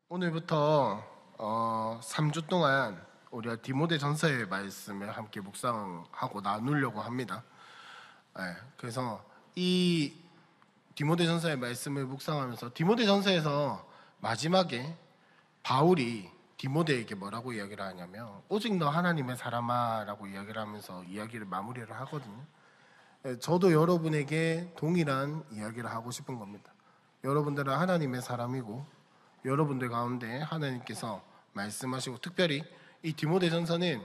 오늘부터 3주 동안 우리가 디모데전서의 말씀을 함께 묵상하고 나누려고 합니다. 그래서 이 디모데전서의 말씀을 묵상하면서 디모데전서에서 마지막에 바울이 디모데에게 뭐라고 이야기를 하냐면 오직 너 하나님의 사람아라고 이야기를 하면서 이야기를 마무리를 하거든요. 저도 여러분에게 동일한 이야기를 하고 싶은 겁니다. 여러분들은 하나님의 사람이고 여러분들 가운데 하나님께서 말씀하시고, 특별히 이 디모데전서는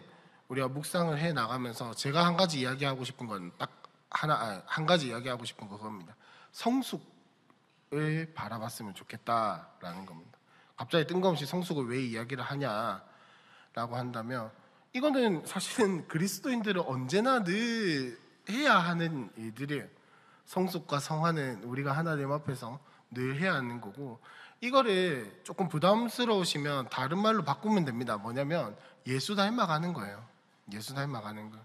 우리가 묵상을 해 나가면서 제가 한 가지 이야기하고 싶은 건 딱 한 가지 이야기하고 싶은 거 그겁니다. 성숙을 바라봤으면 좋겠다라는 겁니다. 갑자기 뜬금없이 성숙을 왜 이야기를 하냐라고 한다면, 이거는 사실은 그리스도인들은 언제나 늘 해야 하는 일들이에요. 성숙과 성화는 우리가 하나님 앞에서 늘 해야 하는 거고, 이거를 조금 부담스러우시면 다른 말로 바꾸면 됩니다. 뭐냐면 예수 닮아가는 거예요. 예수 닮아가는 거.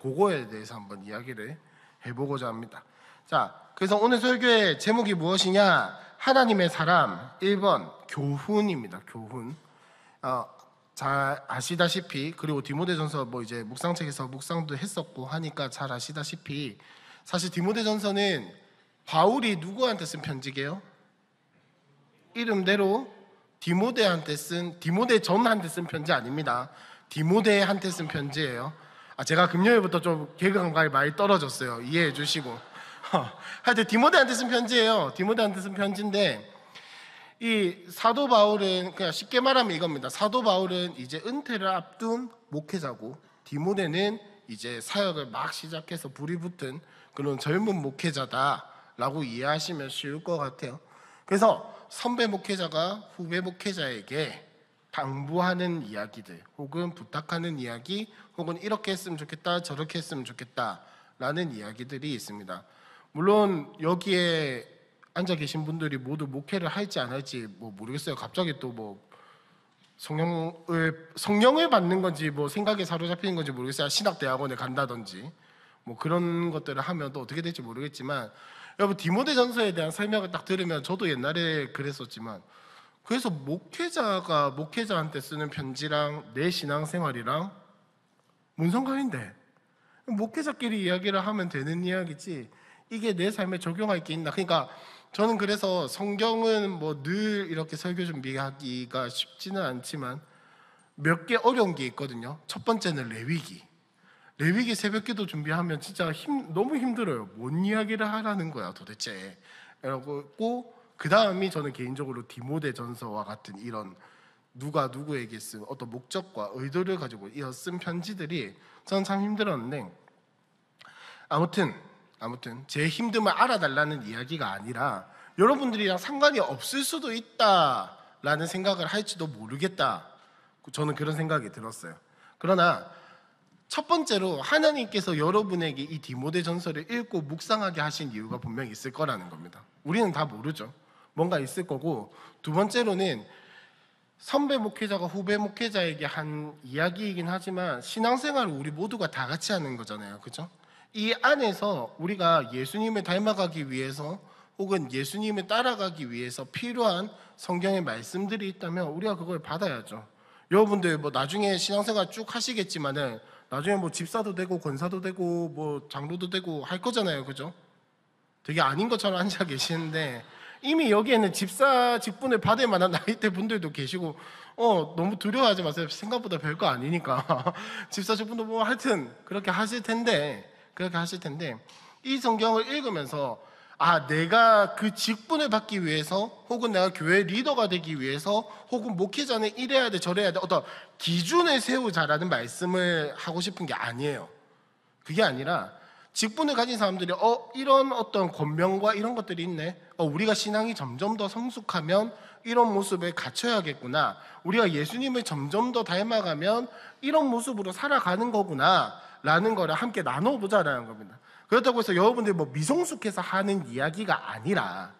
그거에 대해서 한번 이야기를 해보고자 합니다. 자, 그래서 오늘 설교의 제목이 무엇이냐? 하나님의 사람. 1번 교훈입니다. 교훈. 잘 아시다시피, 그리고 디모데전서 이제 묵상책에서 묵상도 했었고 하니까 잘 아시다시피, 사실 디모데전서는 바울이 누구한테 쓴 편지게요? 이름대로 디모데 전한테 쓴 편지 아닙니다. 디모데한테 쓴 편지예요. 제가 금요일부터 좀 개그 감각이 많이 떨어졌어요. 이해해 주시고. 하여튼 디모데한테 쓴 편지예요. 디모데한테 쓴 편지인데, 이 사도 바울은 그냥 쉽게 말하면 이겁니다. 사도 바울은 이제 은퇴를 앞둔 목회자고, 디모데는 이제 사역을 막 시작해서 불이 붙은 그런 젊은 목회자다라고 이해하시면 쉬울 것 같아요. 그래서 선배 목회자가 후배 목회자에게 당부하는 이야기들, 혹은 부탁하는 이야기, 혹은 이렇게 했으면 좋겠다, 저렇게 했으면 좋겠다 라는 이야기들이 있습니다. 물론 여기에 앉아 계신 분들이 모두 목회를 할지 안 할지 모르겠어요. 갑자기 또 성령을 받는 건지 생각에 사로잡히는 건지 모르겠어요. 신학대학원에 간다든지 그런 것들을 하면 또 어떻게 될지 모르겠지만, 여러분 디모데전서에 대한 설명을 딱 들으면, 저도 옛날에 그랬었지만, 그래서 목회자가 목회자한테 쓰는 편지랑 내 신앙생활이랑 뭔 상관인데? 목회자끼리 이야기를 하면 되는 이야기지 이게 내 삶에 적용할 게 있나? 그러니까 저는 그래서 성경은 늘 이렇게 설교 준비하기가 쉽지는 않지만 몇 개 어려운 게 있거든요. 첫 번째는 레위기 새벽기도 준비하면 진짜 너무 힘들어요. 뭔 이야기를 하라는 거야 도대체. 그리고 그 다음이 저는 개인적으로 디모데전서와 같은 이런 누가 누구에게 쓴 어떤 목적과 의도를 가지고 쓴 편지들이 저는 참 힘들었는데, 아무튼 제 힘듦을 알아달라는 이야기가 아니라 여러분들이랑 상관이 없을 수도 있다라는 생각을 할지도 모르겠다, 저는 그런 생각이 들었어요. 그러나 첫 번째로 하나님께서 여러분에게 이 디모데전서를 읽고 묵상하게 하신 이유가 분명히 있을 거라는 겁니다. 우리는 다 모르죠. 뭔가 있을 거고, 두 번째로는 선배 목회자가 후배 목회자에게 한 이야기이긴 하지만 신앙생활을 우리 모두가 다 같이 하는 거잖아요. 그렇죠? 이 안에서 우리가 예수님을 닮아가기 위해서 혹은 예수님을 따라가기 위해서 필요한 성경의 말씀들이 있다면 우리가 그걸 받아야죠. 여러분들 나중에 신앙생활 쭉 하시겠지만은 나중에 집사도 되고 권사도 되고 장로도 되고 할 거잖아요. 그죠? 되게 아닌 것처럼 앉아 계시는데 이미 여기에는 집사 직분을 받을 만한 나이대 분들도 계시고, 너무 두려워하지 마세요. 생각보다 별거 아니니까. 집사 직분도 하여튼 그렇게 하실 텐데 이 성경을 읽으면서 내가 그 직분을 받기 위해서, 혹은 내가 교회 리더가 되기 위해서, 혹은 목회자는 이래야 돼 저래야 돼 어떤 기준을 세우자라는 말씀을 하고 싶은 게 아니에요. 그게 아니라 직분을 가진 사람들이 이런 어떤 권명과 이런 것들이 있네, 우리가 신앙이 점점 더 성숙하면 이런 모습을 갖춰야겠구나, 우리가 예수님을 점점 더 닮아가면 이런 모습으로 살아가는 거구나 라는 거를 함께 나눠보자라는 겁니다. 그렇다고 해서 여러분들이 미성숙해서 하는 이야기가 아니라,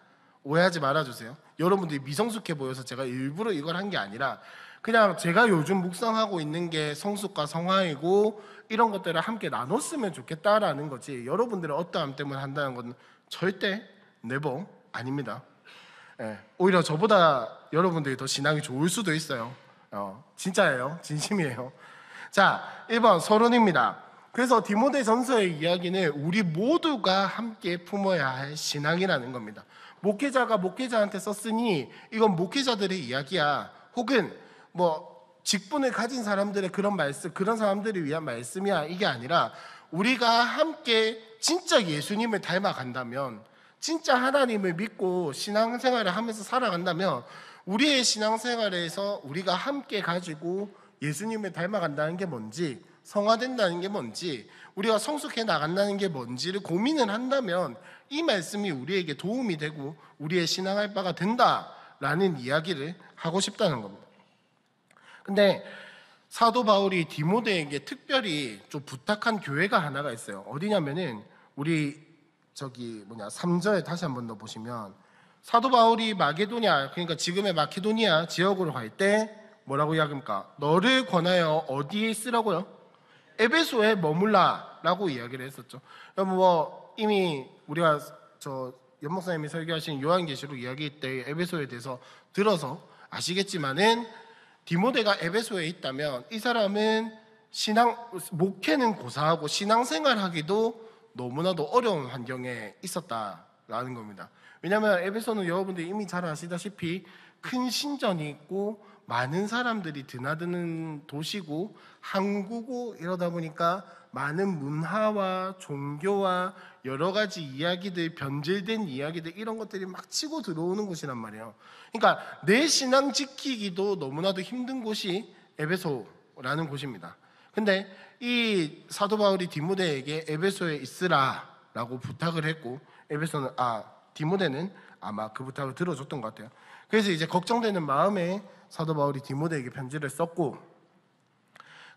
오해하지 말아주세요. 여러분들이 미성숙해 보여서 제가 일부러 이걸 한 게 아니라, 그냥 제가 요즘 묵상하고 있는 게 성숙과 성화이고 이런 것들을 함께 나눴으면 좋겠다라는 거지, 여러분들의 어떠함 때문에 한다는 건 절대 네버 아닙니다. 예, 오히려 저보다 여러분들이 더 신앙이 좋을 수도 있어요. 진짜예요. 진심이에요. 자, 1번 서론입니다. 그래서 디모데전서의 이야기는 우리 모두가 함께 품어야 할 신앙이라는 겁니다. 목회자가 목회자한테 썼으니 이건 목회자들의 이야기야. 혹은 뭐 직분을 가진 사람들의 그런 말씀, 그런 사람들을 위한 말씀이야. 이게 아니라 우리가 함께 진짜 예수님을 닮아간다면, 진짜 하나님을 믿고 신앙생활을 하면서 살아간다면 우리의 신앙생활에서 우리가 함께 가지고 예수님을 닮아간다는 게 뭔지, 성화된다는 게 뭔지, 우리가 성숙해 나간다는 게 뭔지를 고민을 한다면 이 말씀이 우리에게 도움이 되고 우리의 신앙할 바가 된다라는 이야기를 하고 싶다는 겁니다. 근데 사도 바울이 디모데에게 특별히 좀 부탁한 교회가 하나가 있어요. 어디냐면은 우리 3절에 다시 한번 더 보시면 사도 바울이 마게도냐, 그러니까 지금의 마케도니아 지역으로 갈 때 뭐라고 이야기합니까? 너를 권하여 어디에 있으라고요? 에베소에 머물라라고 이야기를 했었죠. 여러분 뭐 이미 우리가 연 목사님이 설교하신 요한계시록 이야기 때 에베소에 대해서 들어서 아시겠지만은 디모데가 에베소에 있다면 이 사람은 목회는 고사하고 신앙생활하기도 너무나도 어려운 환경에 있었다라는 겁니다. 왜냐하면 에베소는 여러분들이 이미 잘 아시다시피 큰 신전이 있고 많은 사람들이 드나드는 도시고 항구고 이러다 보니까 많은 문화와 종교와 여러 가지 이야기들, 변질된 이야기들 이런 것들이 막 치고 들어오는 곳이란 말이에요. 그러니까 내 신앙 지키기도 너무나도 힘든 곳이 에베소라는 곳입니다. 근데 이 사도 바울이 디모데에게 에베소에 있으라라고 부탁을 했고 디모데는 아마 그 부탁을 들어줬던 것 같아요. 그래서 이제 걱정되는 마음에 사도 바울이 디모데에게 편지를 썼고,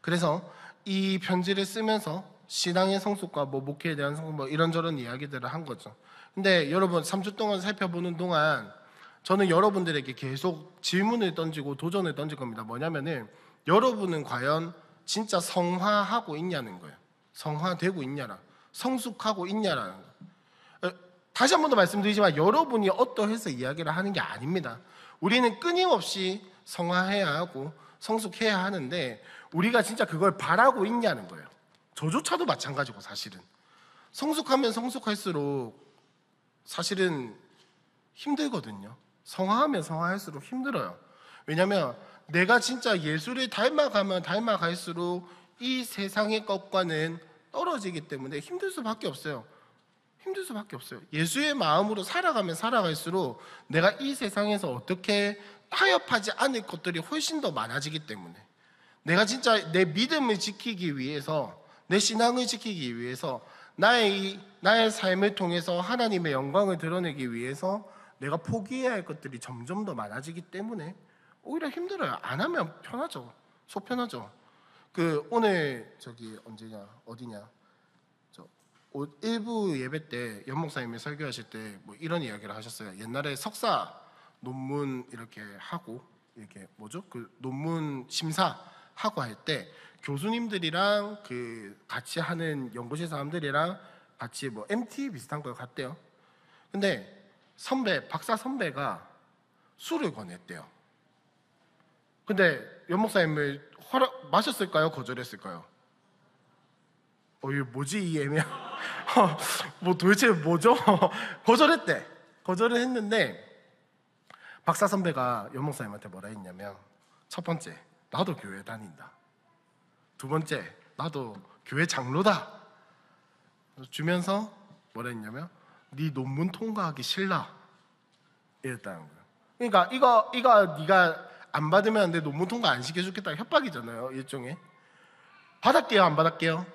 그래서 이 편지를 쓰면서 신앙의 성숙과 목회에 대한 성숙 이런저런 이야기들을 한 거죠. 근데 여러분 3주 동안 살펴보는 동안 저는 여러분들에게 계속 질문을 던지고 도전을 던질 겁니다. 뭐냐면은 여러분은 과연 진짜 성화하고 있냐는 거예요. 성화되고 있냐라, 성숙하고 있냐라는 거예요. 다시 한 번 더 말씀드리지만 여러분이 어떠해서 이야기를 하는 게 아닙니다. 우리는 끊임없이 성화해야 하고 성숙해야 하는데 우리가 진짜 그걸 바라고 있냐는 거예요. 저조차도 마찬가지고 사실은 성숙하면 성숙할수록 사실은 힘들거든요. 성화하면 성화할수록 힘들어요. 왜냐하면 내가 진짜 예수를 닮아가면 닮아갈수록 이 세상의 것과는 떨어지기 때문에 힘들 수밖에 없어요. 예수의 마음으로 살아가면 살아갈수록 내가 이 세상에서 어떻게 타협하지 않을 것들이 훨씬 더 많아지기 때문에 내가 진짜 내 믿음을 지키기 위해서, 내 신앙을 지키기 위해서, 나의 삶을 통해서 하나님의 영광을 드러내기 위해서 내가 포기해야 할 것들이 점점 더 많아지기 때문에 오히려 힘들어요. 안 하면 편하죠. 속 편하죠. 오늘 어디냐? 일부 예배 때 연 목사님이 설교하실 때 뭐 이런 이야기를 하셨어요. 옛날에 석사 논문 이렇게 하고 이렇게 논문 심사하고 할 때 교수님들이랑 같이 하는 연구실 사람들이랑 같이 MT 비슷한 걸 갔대요. 근데 박사 선배가 술을 권했대요. 근데 연 목사님을 마셨을까요? 거절했을까요? 이게 뭐지 이 애매한 도대체 뭐죠? 거절을 했는데 박사 선배가 연 목사님한테 뭐라 했냐면, 첫 번째, 나도 교회 다닌다. 두 번째, 나도 교회 장로다. 주면서 뭐라 했냐면, 네 논문 통과하기 싫라 이랬다는 거예요. 그러니까 이거 네가 안 받으면 내 논문 통과 안 시켜주겠다, 협박이잖아요. 일종의. 받을게요, 안 받을게요?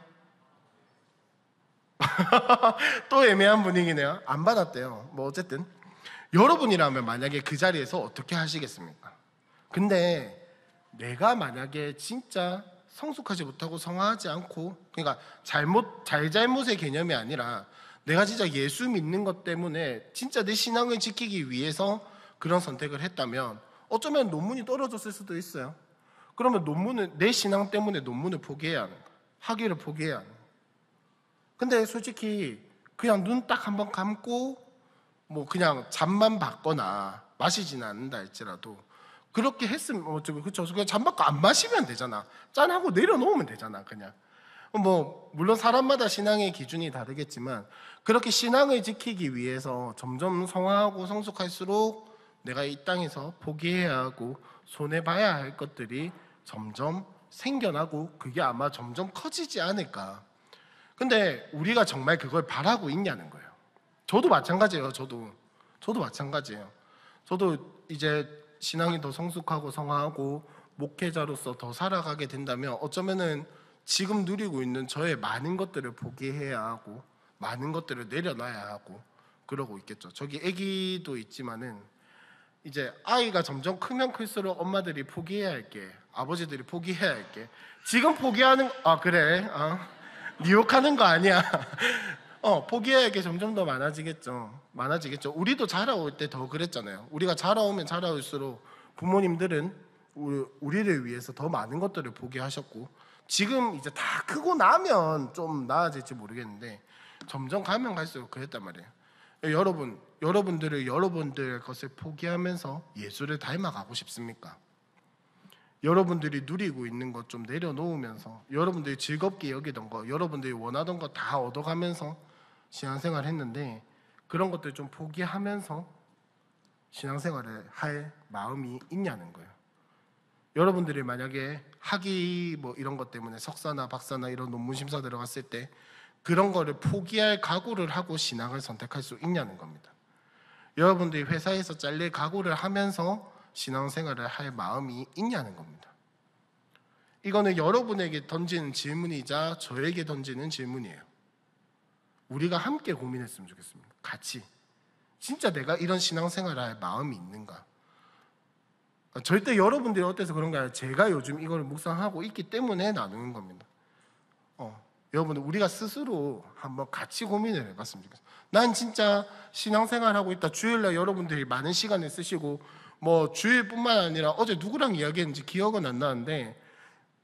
또 애매한 분위기네요. 안 받았대요. 어쨌든 여러분이라면 만약에 그 자리에서 어떻게 하시겠습니까? 근데 내가 만약에 진짜 성숙하지 못하고 성화하지 않고, 그러니까 잘잘못의 개념이 아니라 내가 진짜 예수 믿는 것 때문에 진짜 내 신앙을 지키기 위해서 그런 선택을 했다면 어쩌면 논문이 떨어졌을 수도 있어요. 그러면 내 신앙 때문에 논문을 포기해야 하는 거야. 학위를 포기해야 하는 거야. 근데 솔직히 그냥 눈 딱 한번 감고 그냥 잠만 받거나 마시지는 않는다 할지라도 그렇게 했으면 그렇죠. 그냥 잔바꿔 안 마시면 되잖아. 짠하고 내려놓으면 되잖아. 그냥 뭐 물론 사람마다 신앙의 기준이 다르겠지만 그렇게 신앙을 지키기 위해서 점점 성화하고 성숙할수록 내가 이 땅에서 포기해야 하고 손해봐야 할 것들이 점점 생겨나고 그게 아마 점점 커지지 않을까. 근데 우리가 정말 그걸 바라고 있냐는 거예요. 저도 마찬가지예요. 저도 마찬가지예요. 저도 이제 신앙이 더 성숙하고 성화하고 목회자로서 더 살아가게 된다면 어쩌면은 지금 누리고 있는 저의 많은 것들을 포기해야 하고 많은 것들을 내려놔야 하고 그러고 있겠죠. 저기 아기도 있지만은 이제 아이가 점점 크면 클수록 엄마들이 포기해야 할게, 아버지들이 포기해야 할게. 지금 포기하는 그래, 니 욕하는 거 아니야. 포기해야 할 게 점점 더 많아지겠죠. 우리도 자라올 때 더 그랬잖아요. 우리가 자라오면 자라올수록 부모님들은 우리를 위해서 더 많은 것들을 포기하셨고 지금 이제 다 크고 나면 좀 나아질지 모르겠는데 점점 가면 갈수록 그랬단 말이에요. 여러분들을 여러분들 것을 포기하면서 예수를 닮아가고 싶습니까? 여러분들이 누리고 있는 것 좀 내려놓으면서 여러분들이 즐겁게 여기던 거, 여러분들이 원하던 거 다 얻어가면서 신앙생활 했는데 그런 것들 좀 포기하면서 신앙생활을 할 마음이 있냐는 거예요. 여러분들이 만약에 학위 뭐 이런 것 때문에 석사나 박사나 이런 논문 심사 들어갔을 때 그런 거를 포기할 각오를 하고 신앙을 선택할 수 있냐는 겁니다. 여러분들이 회사에서 잘릴 각오를 하면서 신앙생활을 할 마음이 있냐는 겁니다. 이거는 여러분에게 던지는 질문이자 저에게 던지는 질문이에요. 우리가 함께 고민했으면 좋겠습니다. 같이. 진짜 내가 이런 신앙생활을 할 마음이 있는가? 절대 여러분들이 어때서 그런 게 아니라 제가 요즘 이걸 묵상하고 있기 때문에 나누는 겁니다. 여러분들 우리가 스스로 한번 같이 고민을 해봤으면 좋겠어요. 난 진짜 신앙생활하고 있다. 주일날 여러분들이 많은 시간을 쓰시고 뭐 주일뿐만 아니라 어제 누구랑 이야기했는지 기억은 안 나는데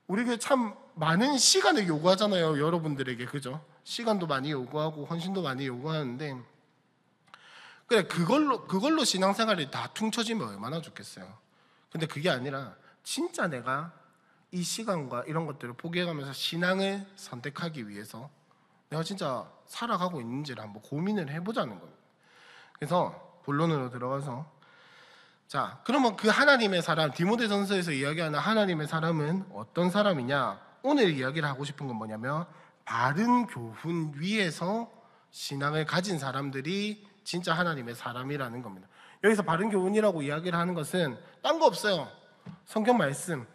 우리 교회 참 많은 시간을 요구하잖아요. 여러분들에게. 그죠? 시간도 많이 요구하고 헌신도 많이 요구하는데 그래 그걸로 신앙생활이 다 퉁쳐지면 얼마나 좋겠어요. 근데 그게 아니라 진짜 내가 이 시간과 이런 것들을 포기해가면서 신앙을 선택하기 위해서 내가 진짜 살아가고 있는지를 한번 고민을 해보자는 겁니다. 그래서 본론으로 들어가서 자, 그러면 그 하나님의 사람, 디모데전서에서 이야기하는 하나님의 사람은 어떤 사람이냐? 오늘 이야기를 하고 싶은 건 뭐냐면 바른 교훈 위에서 신앙을 가진 사람들이 진짜 하나님의 사람이라는 겁니다. 여기서 바른 교훈이라고 이야기를 하는 것은 딴 거 없어요. 성경 말씀.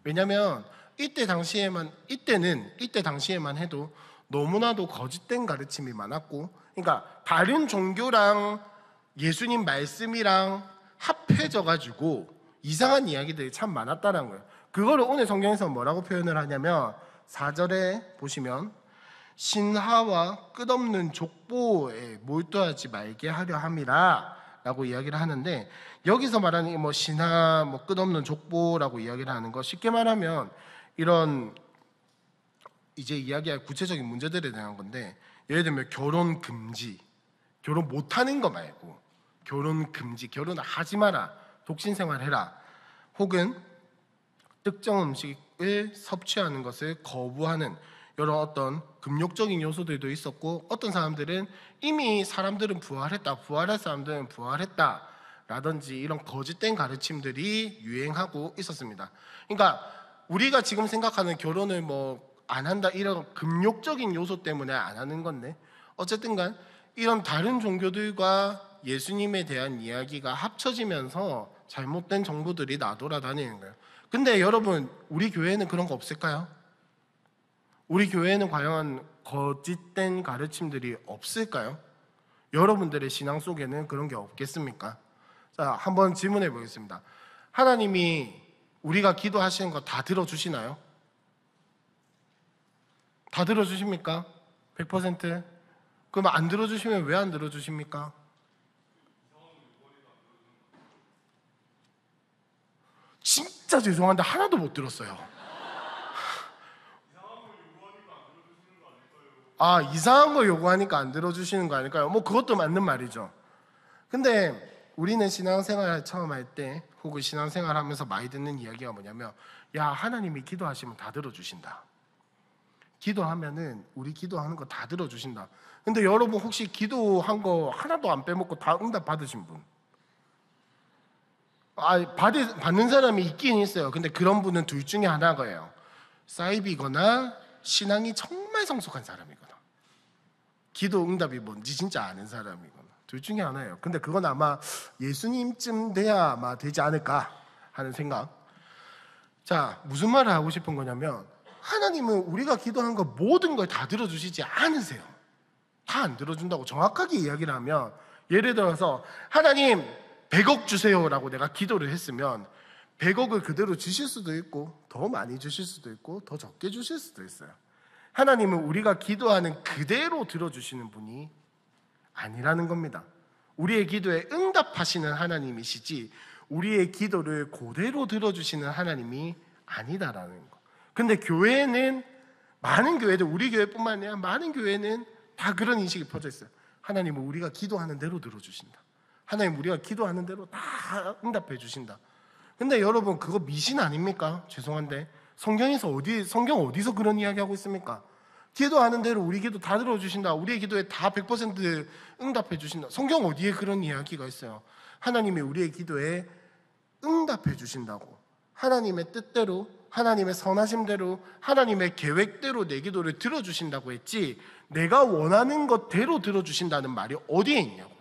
왜냐하면 이때 당시에만 해도 너무나도 거짓된 가르침이 많았고, 그러니까 다른 종교랑 예수님 말씀이랑 합해져가지고 이상한 이야기들이 참 많았다는 거예요. 그거를 오늘 성경에서 뭐라고 표현을 하냐면 4절에 보시면 신하와 끝없는 족보에 몰두하지 말게 하려 함이라 라고 이야기를 하는데, 여기서 말하는 뭐 신하, 뭐 끝없는 족보라고 이야기를 하는 거, 쉽게 말하면 이런 이제 이야기할 구체적인 문제들에 대한 건데, 예를 들면 결혼 금지, 결혼 못하는 거 말고 결혼 금지, 결혼을 하지 마라, 독신 생활해라, 혹은 특정 음식을 섭취하는 것을 거부하는 이런 어떤 금욕적인 요소들도 있었고, 어떤 사람들은 이미 사람들은 부활했다, 부활할 사람들은 부활했다 라든지 이런 거짓된 가르침들이 유행하고 있었습니다. 그러니까 우리가 지금 생각하는 결혼을 뭐 안 한다 이런 금욕적인 요소 때문에 안 하는 건데, 어쨌든 간 이런 다른 종교들과 예수님에 대한 이야기가 합쳐지면서 잘못된 정보들이 나돌아다니는 거예요. 근데 여러분, 우리 교회에는 그런 거 없을까요? 우리 교회에는 과연 거짓된 가르침들이 없을까요? 여러분들의 신앙 속에는 그런 게 없겠습니까? 자, 한번 질문해 보겠습니다. 하나님이 우리가 기도하시는 거 다 들어주시나요? 다 들어주십니까? 100%? 그럼 안 들어주시면 왜 안 들어주십니까? 진짜 죄송한데 하나도 못 들었어요. 이상한 거 요구하니까 안 들어주시는 거 아닐까요? 뭐 그것도 맞는 말이죠. 근데 우리는 신앙생활 처음 할 때 혹은 신앙생활 하면서 많이 듣는 이야기가 뭐냐면, 야, 하나님이 기도하시면 다 들어주신다. 기도하면은 우리 기도하는 거 다 들어주신다. 근데 여러분 혹시 기도한 거 하나도 안 빼먹고 다 응답 받으신 분? 받는 사람이 있긴 있어요. 근데 그런 분은 둘 중에 하나가요. 사이비거나 신앙이 정말 성숙한 사람이거나 기도 응답이 뭔지 진짜 아는 사람이거나 둘 중에 하나예요. 근데 그건 아마 예수님쯤 돼야 아마 되지 않을까 하는 생각. 자, 무슨 말을 하고 싶은 거냐면, 하나님은 우리가 기도한 거 모든 걸 다 들어주시지 않으세요. 다 안 들어준다고 정확하게 이야기를 하면, 예를 들어서 하나님 100억 주세요라고 내가 기도를 했으면 100억을 그대로 주실 수도 있고 더 많이 주실 수도 있고 더 적게 주실 수도 있어요. 하나님은 우리가 기도하는 그대로 들어주시는 분이 아니라는 겁니다. 우리의 기도에 응답하시는 하나님이시지 우리의 기도를 그대로 들어주시는 하나님이 아니다라는 거. 근데 교회는, 많은 교회들, 우리 교회뿐만 아니라 많은 교회는 다 그런 인식이 퍼져 있어요. 하나님은 우리가 기도하는 대로 들어주신다. 하나님 우리가 기도하는 대로 다 응답해 주신다. 근데 여러분 그거 미신 아닙니까? 죄송한데 성경 어디서 그런 이야기 하고 있습니까? 기도하는 대로 우리 기도 다 들어주신다. 우리의 기도에 다 100% 응답해 주신다. 성경 어디에 그런 이야기가 있어요? 하나님이 우리의 기도에 응답해 주신다고. 하나님의 뜻대로, 하나님의 선하심대로, 하나님의 계획대로 내 기도를 들어주신다고 했지, 내가 원하는 것대로 들어주신다는 말이 어디에 있냐고요.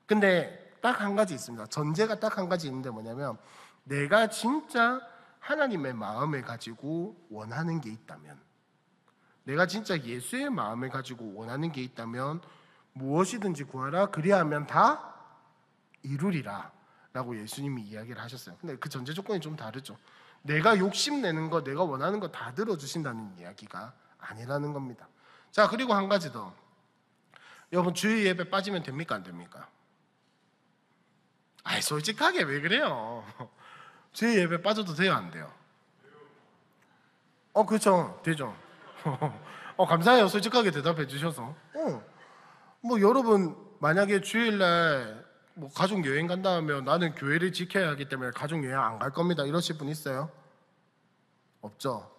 근데 딱 한 가지 있습니다. 전제가 딱 한 가지 있는데 뭐냐면, 내가 진짜 하나님의 마음을 가지고 원하는 게 있다면, 내가 진짜 예수의 마음을 가지고 원하는 게 있다면 무엇이든지 구하라 그리하면 다 이루리라 라고 예수님이 이야기를 하셨어요. 근데 그 전제 조건이 좀 다르죠. 내가 욕심내는 거, 내가 원하는 거 다 들어주신다는 이야기가 아니라는 겁니다. 자, 그리고 한 가지 더. 여러분 주일 예배 빠지면 됩니까 안 됩니까? 솔직하게 왜 그래요? 주일 예배 빠져도 돼요 안 돼요? 그렇죠. 되죠. 감사해요. 솔직하게 대답해 주셔서. 뭐 여러분 만약에 주일날 뭐 가족 여행 간다 하면 나는 교회를 지켜야 하기 때문에 가족 여행 안 갈 겁니다. 이러실 분 있어요? 없죠?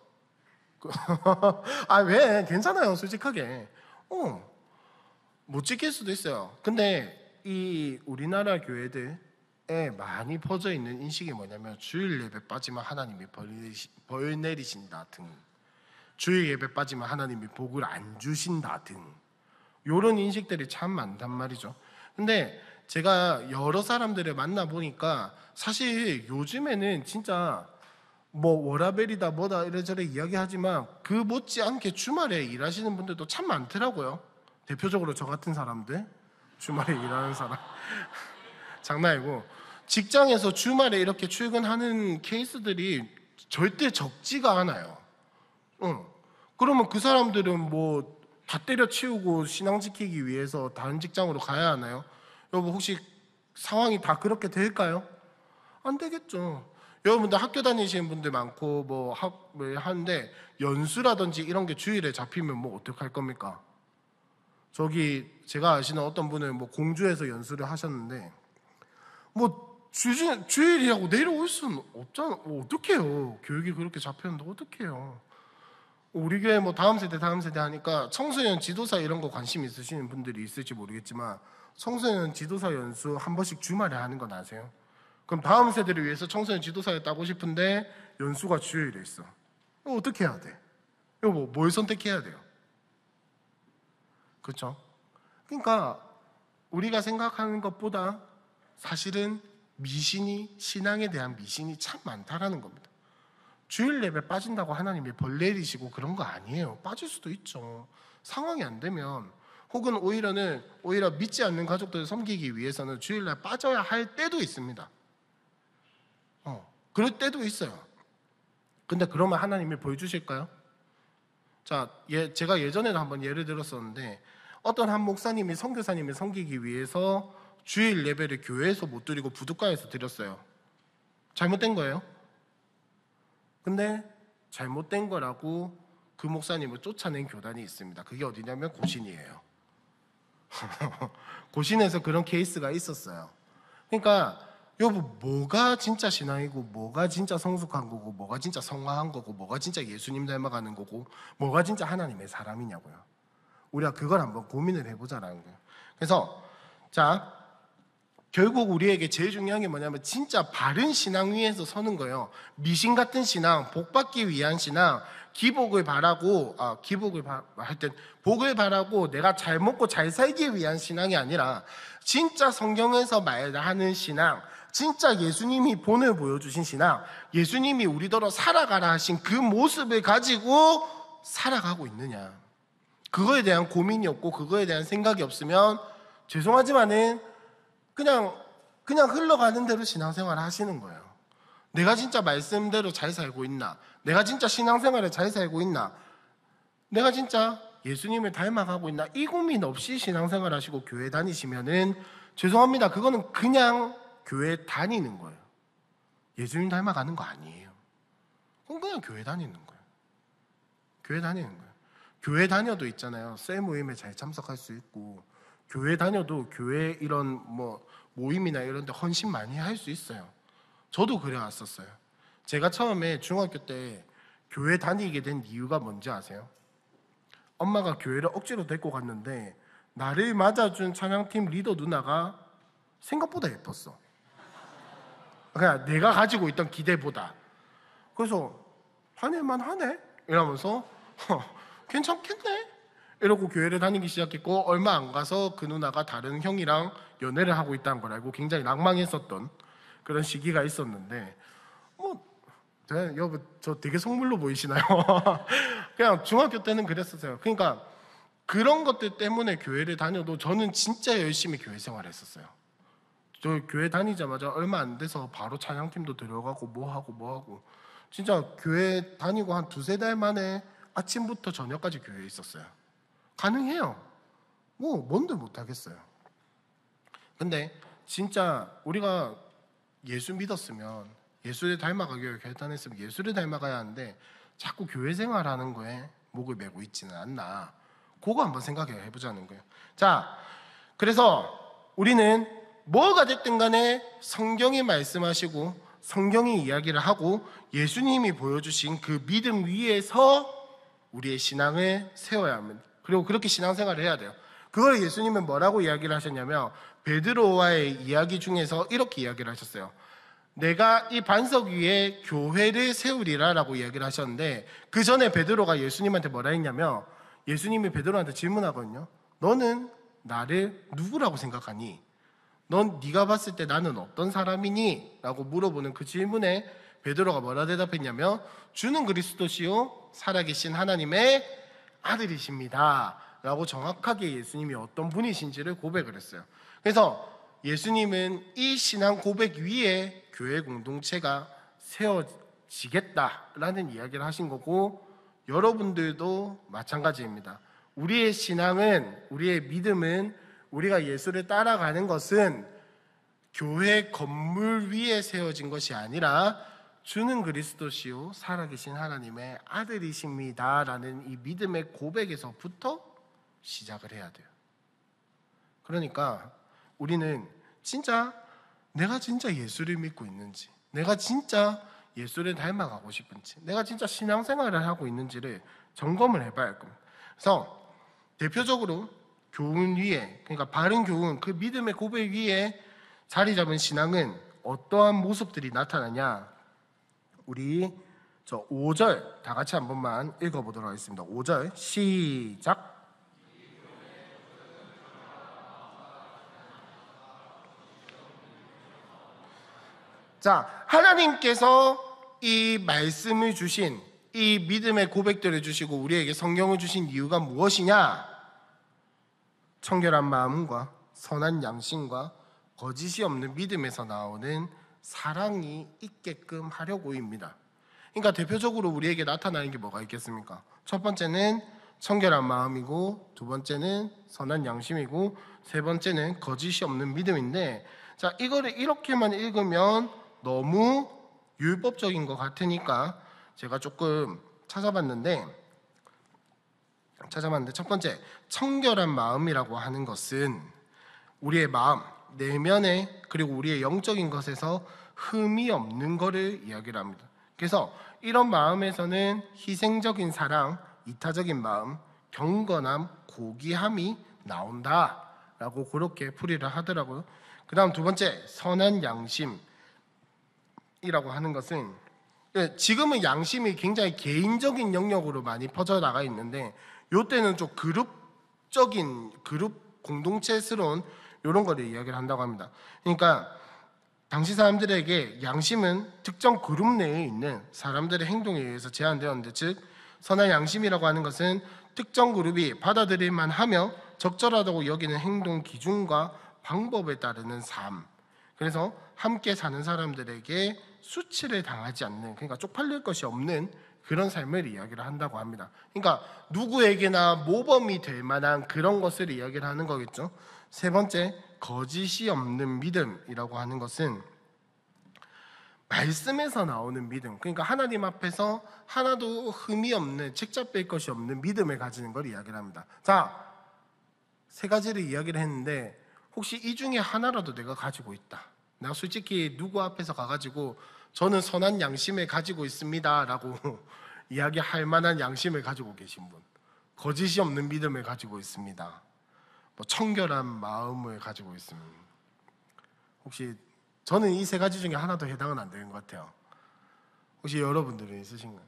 왜? 괜찮아요. 솔직하게. 못 지킬 수도 있어요. 근데 이 우리나라 교회들에 많이 퍼져 있는 인식이 뭐냐면, 주일 예배 빠지면 하나님이 벌 내리신다 등, 주일 예배 빠지면 하나님이 복을 안 주신다 등, 이런 인식들이 참 많단 말이죠. 근데 제가 여러 사람들을 만나보니까 사실 요즘에는 진짜 뭐 워라벨이다 뭐다 이래저래 이야기하지만 그 못지않게 주말에 일하시는 분들도 참 많더라고요. 대표적으로 저 같은 사람들, 주말에 일하는 사람 장난 아니고, 직장에서 주말에 이렇게 출근하는 케이스들이 절대 적지가 않아요. 그러면 그 사람들은 뭐 다 때려치우고 신앙 지키기 위해서 다른 직장으로 가야 하나요? 여러분 혹시 상황이 다 그렇게 될까요? 안 되겠죠. 여러분들 학교 다니시는 분들 많고 뭐 하는데 연수라든지 이런 게 주일에 잡히면 뭐 어떡할 겁니까? 저기 제가 아시는 어떤 분은 뭐 공주에서 연수를 하셨는데 뭐 주일이라고 내려올 수는 없잖아. 어떡해요. 교육이 그렇게 잡혔는데 어떡해요. 우리 교회 뭐 다음 세대 하니까 청소년 지도사 이런 거 관심 있으시는 분들이 있을지 모르겠지만, 청소년 지도사 연수 한 번씩 주말에 하는 건 아세요? 그럼 다음 세대를 위해서 청소년 지도사에 따고 싶은데 연수가 주일에 있어. 이거 어떻게 해야 돼? 이거 뭘 선택해야 돼요? 그렇죠? 그러니까 우리가 생각하는 것보다 사실은 신앙에 대한 미신이 참 많다라는 겁니다. 주일 예배 빠진다고 하나님이 벌 내리시고 그런 거 아니에요. 빠질 수도 있죠. 상황이 안 되면, 혹은 오히려 믿지 않는 가족들을 섬기기 위해서는 주일날 빠져야 할 때도 있습니다. 그럴 때도 있어요. 근데 그러면 하나님이 벌 주실까요? 자, 제가 예전에도 한번 예를 들었었는데, 어떤 한 목사님이 선교사님을 섬기기 위해서 주일 예배를 교회에서 못 드리고 부둣가에서 드렸어요. 잘못된 거예요? 근데 잘못된 거라고 그 목사님을 쫓아낸 교단이 있습니다. 그게 어디냐면 고신이에요. 고신에서 그런 케이스가 있었어요. 그러니까 여보, 뭐가 진짜 신앙이고 뭐가 진짜 성숙한 거고 뭐가 진짜 성화한 거고 뭐가 진짜 예수님 닮아가는 거고 뭐가 진짜 하나님의 사람이냐고요. 우리가 그걸 한번 고민을 해보자라는 거예요. 그래서 자, 결국 우리에게 제일 중요한 게 뭐냐면 진짜 바른 신앙 위에서 서는 거예요. 미신 같은 신앙, 복 받기 위한 신앙, 기복을 바라고 하여튼 복을 바라고 내가 잘 먹고 잘 살기 위한 신앙이 아니라 진짜 성경에서 말하는 신앙, 진짜 예수님이 본을 보여주신 신앙, 예수님이 우리더러 살아가라 하신 그 모습을 가지고 살아가고 있느냐, 그거에 대한 고민이 없고 그거에 대한 생각이 없으면 죄송하지만은 그냥 흘러가는 대로 신앙생활을 하시는 거예요. 내가 진짜 말씀대로 잘 살고 있나? 내가 진짜 신앙생활을 잘 살고 있나? 내가 진짜 예수님을 닮아가고 있나? 이 고민 없이 신앙생활 하시고 교회 다니시면은 죄송합니다. 그거는 그냥 교회 다니는 거예요. 예수님 닮아가는 거 아니에요. 그건 그냥 교회 다니는 거예요. 교회 다니는 거예요. 교회 다녀도 있잖아요. 셀 모임에 잘 참석할 수 있고, 교회 다녀도 교회 이런 모임이나 이런 데 헌신 많이 할 수 있어요. 저도 그래 왔었어요. 제가 처음에 중학교 때 교회 다니게 된 이유가 뭔지 아세요? 엄마가 교회를 억지로 데리고 갔는데 나를 맞아준 찬양팀 리더 누나가 생각보다 예뻤어. 그냥 내가 가지고 있던 기대보다. 그래서 다닐만 하네? 이러면서 괜찮겠네? 이러고 교회를 다니기 시작했고, 얼마 안 가서 그 누나가 다른 형이랑 연애를 하고 있다는 걸 알고 굉장히 낭망했었던 그런 시기가 있었는데, 여보 저 되게 속물로 보이시나요? 그냥 중학교 때는 그랬었어요. 그러니까 그런 것들 때문에 교회를 다녀도 저는 진짜 열심히 교회 생활을 했었어요. 저 교회 다니자마자 얼마 안 돼서 바로 찬양팀도 들어가고 뭐하고 진짜 교회 다니고 한 2-3달 만에 아침부터 저녁까지 교회에 있었어요. 가능해요. 뭔들 못하겠어요. 근데 진짜 우리가 예수 믿었으면, 예수를 닮아가기 위해 결단했으면 예수를 닮아가야 하는데 자꾸 교회 생활하는 거에 목을 메고 있지는 않나, 그거 한번 생각해 보자는 거예요. 자, 그래서 우리는 뭐가 됐든 간에 성경이 말씀하시고 성경이 이야기를 하고 예수님이 보여주신 그 믿음 위에서 우리의 신앙을 세워야 합니다. 그리고 그렇게 신앙생활을 해야 돼요. 그걸 예수님은 뭐라고 이야기를 하셨냐면, 베드로와의 이야기 중에서 이렇게 이야기를 하셨어요. 내가 이 반석 위에 교회를 세우리라 라고 이야기를 하셨는데, 그 전에 베드로가 예수님한테 뭐라 했냐면, 예수님이 베드로한테 질문하거든요. 너는 나를 누구라고 생각하니? 넌 네가 봤을 때 나는 어떤 사람이니? 라고 물어보는 그 질문에 베드로가 뭐라 대답했냐면, 주는 그리스도시요 살아계신 하나님의 아들이십니다 라고 정확하게 예수님이 어떤 분이신지를 고백을 했어요. 그래서 예수님은 이 신앙 고백 위에 교회 공동체가 세워지겠다라는 이야기를 하신 거고, 여러분들도 마찬가지입니다. 우리의 신앙은, 우리의 믿음은, 우리가 예수를 따라가는 것은 교회 건물 위에 세워진 것이 아니라 주는 그리스도시요 살아계신 하나님의 아들이십니다 라는 이 믿음의 고백에서부터 시작을 해야 돼요. 그러니까 우리는 진짜 내가 진짜 예수를 믿고 있는지, 내가 진짜 예수를 닮아가고 싶은지, 내가 진짜 신앙생활을 하고 있는지를 점검을 해봐야 할 겁니다. 그래서 대표적으로 교훈 위에, 그러니까 바른 교훈, 그 믿음의 고백 위에 자리 잡은 신앙은 어떠한 모습들이 나타나냐, 우리 5절 다 같이 한 번만 읽어보도록 하겠습니다. 5절 시작. 자, 하나님께서 이 말씀을 주신, 이 믿음의 고백들을 주시고 우리에게 성경을 주신 이유가 무엇이냐? 청결한 마음과 선한 양심과 거짓이 없는 믿음에서 나오는 사랑이 있게끔 하려고입니다. 그러니까 대표적으로 우리에게 나타나는 게 뭐가 있겠습니까? 첫 번째는 청결한 마음이고, 두 번째는 선한 양심이고, 세 번째는 거짓이 없는 믿음인데, 자, 이거를 이렇게만 읽으면 너무 율법적인 것 같으니까 제가 조금 찾아봤는데 첫 번째, 청결한 마음이라고 하는 것은 우리의 마음, 내면에 그리고 우리의 영적인 것에서 흠이 없는 것을 이야기를 합니다. 그래서 이런 마음에서는 희생적인 사랑, 이타적인 마음, 경건함, 고귀함이 나온다라고 그렇게 풀이를 하더라고요. 그 다음 두 번째, 선한 양심이라고 하는 것은, 지금은 양심이 굉장히 개인적인 영역으로 많이 퍼져나가 있는데 이때는 좀 그룹 공동체스러운 이런 거를 이야기를 한다고 합니다. 그러니까 당시 사람들에게 양심은 특정 그룹 내에 있는 사람들의 행동에 의해서 제한되었는데, 즉 선한 양심이라고 하는 것은 특정 그룹이 받아들일만 하며 적절하다고 여기는 행동 기준과 방법에 따르는 삶, 그래서 함께 사는 사람들에게 수치를 당하지 않는, 그러니까 쪽팔릴 것이 없는 그런 삶을 이야기를 한다고 합니다. 그러니까 누구에게나 모범이 될 만한 그런 것을 이야기를 하는 거겠죠. 세 번째, 거짓이 없는 믿음이라고 하는 것은 말씀에서 나오는 믿음, 그러니까 하나님 앞에서 하나도 흠이 없는, 책잡 뺄 것이 없는 믿음을 가지는 걸 이야기를 합니다. 자, 세 가지를 이야기를 했는데 혹시 이 중에 하나라도 내가 가지고 있다, 내가 솔직히 누구 앞에서 가가지고 저는 선한 양심을 가지고 있습니다 라고 이야기할 만한 양심을 가지고 계신 분, 거짓이 없는 믿음을 가지고 있습니다, 뭐 청결한 마음을 가지고 있습니다, 혹시 저는 이 세 가지 중에 하나도 해당은 안 되는 것 같아요. 혹시 여러분들은 있으신가요?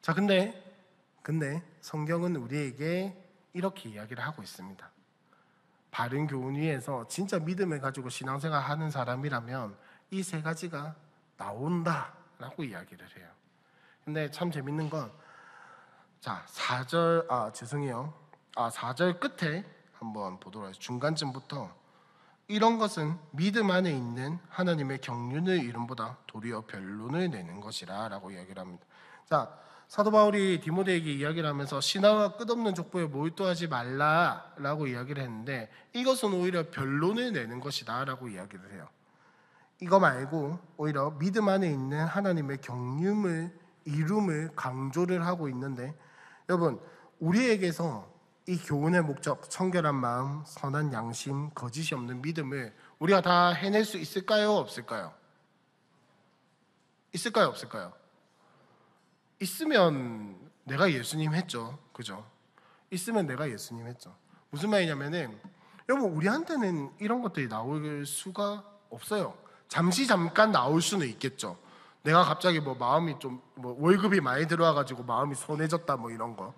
자, 근데 성경은 우리에게 이렇게 이야기를 하고 있습니다. 바른 교훈 위에서 진짜 믿음을 가지고 신앙생활 하는 사람이라면 이 세 가지가 나온다라고 이야기를 해요. 근데 참 재밌는 건, 자, 4절 끝에 한번 보도록 하겠습니다. 중간쯤부터 이런 것은 믿음 안에 있는 하나님의 경륜의 이름보다 도리어 변론을 내는 것이라 라고 이야기를 합니다. 자, 사도 바울이 디모데에게 이야기를 하면서 신앙과 끝없는 족보에 몰두하지 말라라고 이야기를 했는데 이것은 오히려 변론을 내는 것이다 라고 이야기를 해요. 이거 말고 오히려 믿음 안에 있는 하나님의 경륜을, 이름을 강조를 하고 있는데, 여러분, 우리에게서 이 교훈의 목적, 청결한 마음, 선한 양심, 거짓이 없는 믿음을 우리가 다 해낼 수 있을까요? 없을까요? 있을까요? 없을까요? 있으면 내가 예수님 했죠. 그죠? 있으면 내가 예수님 했죠. 무슨 말이냐면은, 여러분, 우리한테는 이런 것들이 나올 수가 없어요. 잠깐 나올 수는 있겠죠. 내가 갑자기 뭐 마음이 좀 뭐 월급이 많이 들어와가지고 마음이 손해졌다 뭐 이런 거,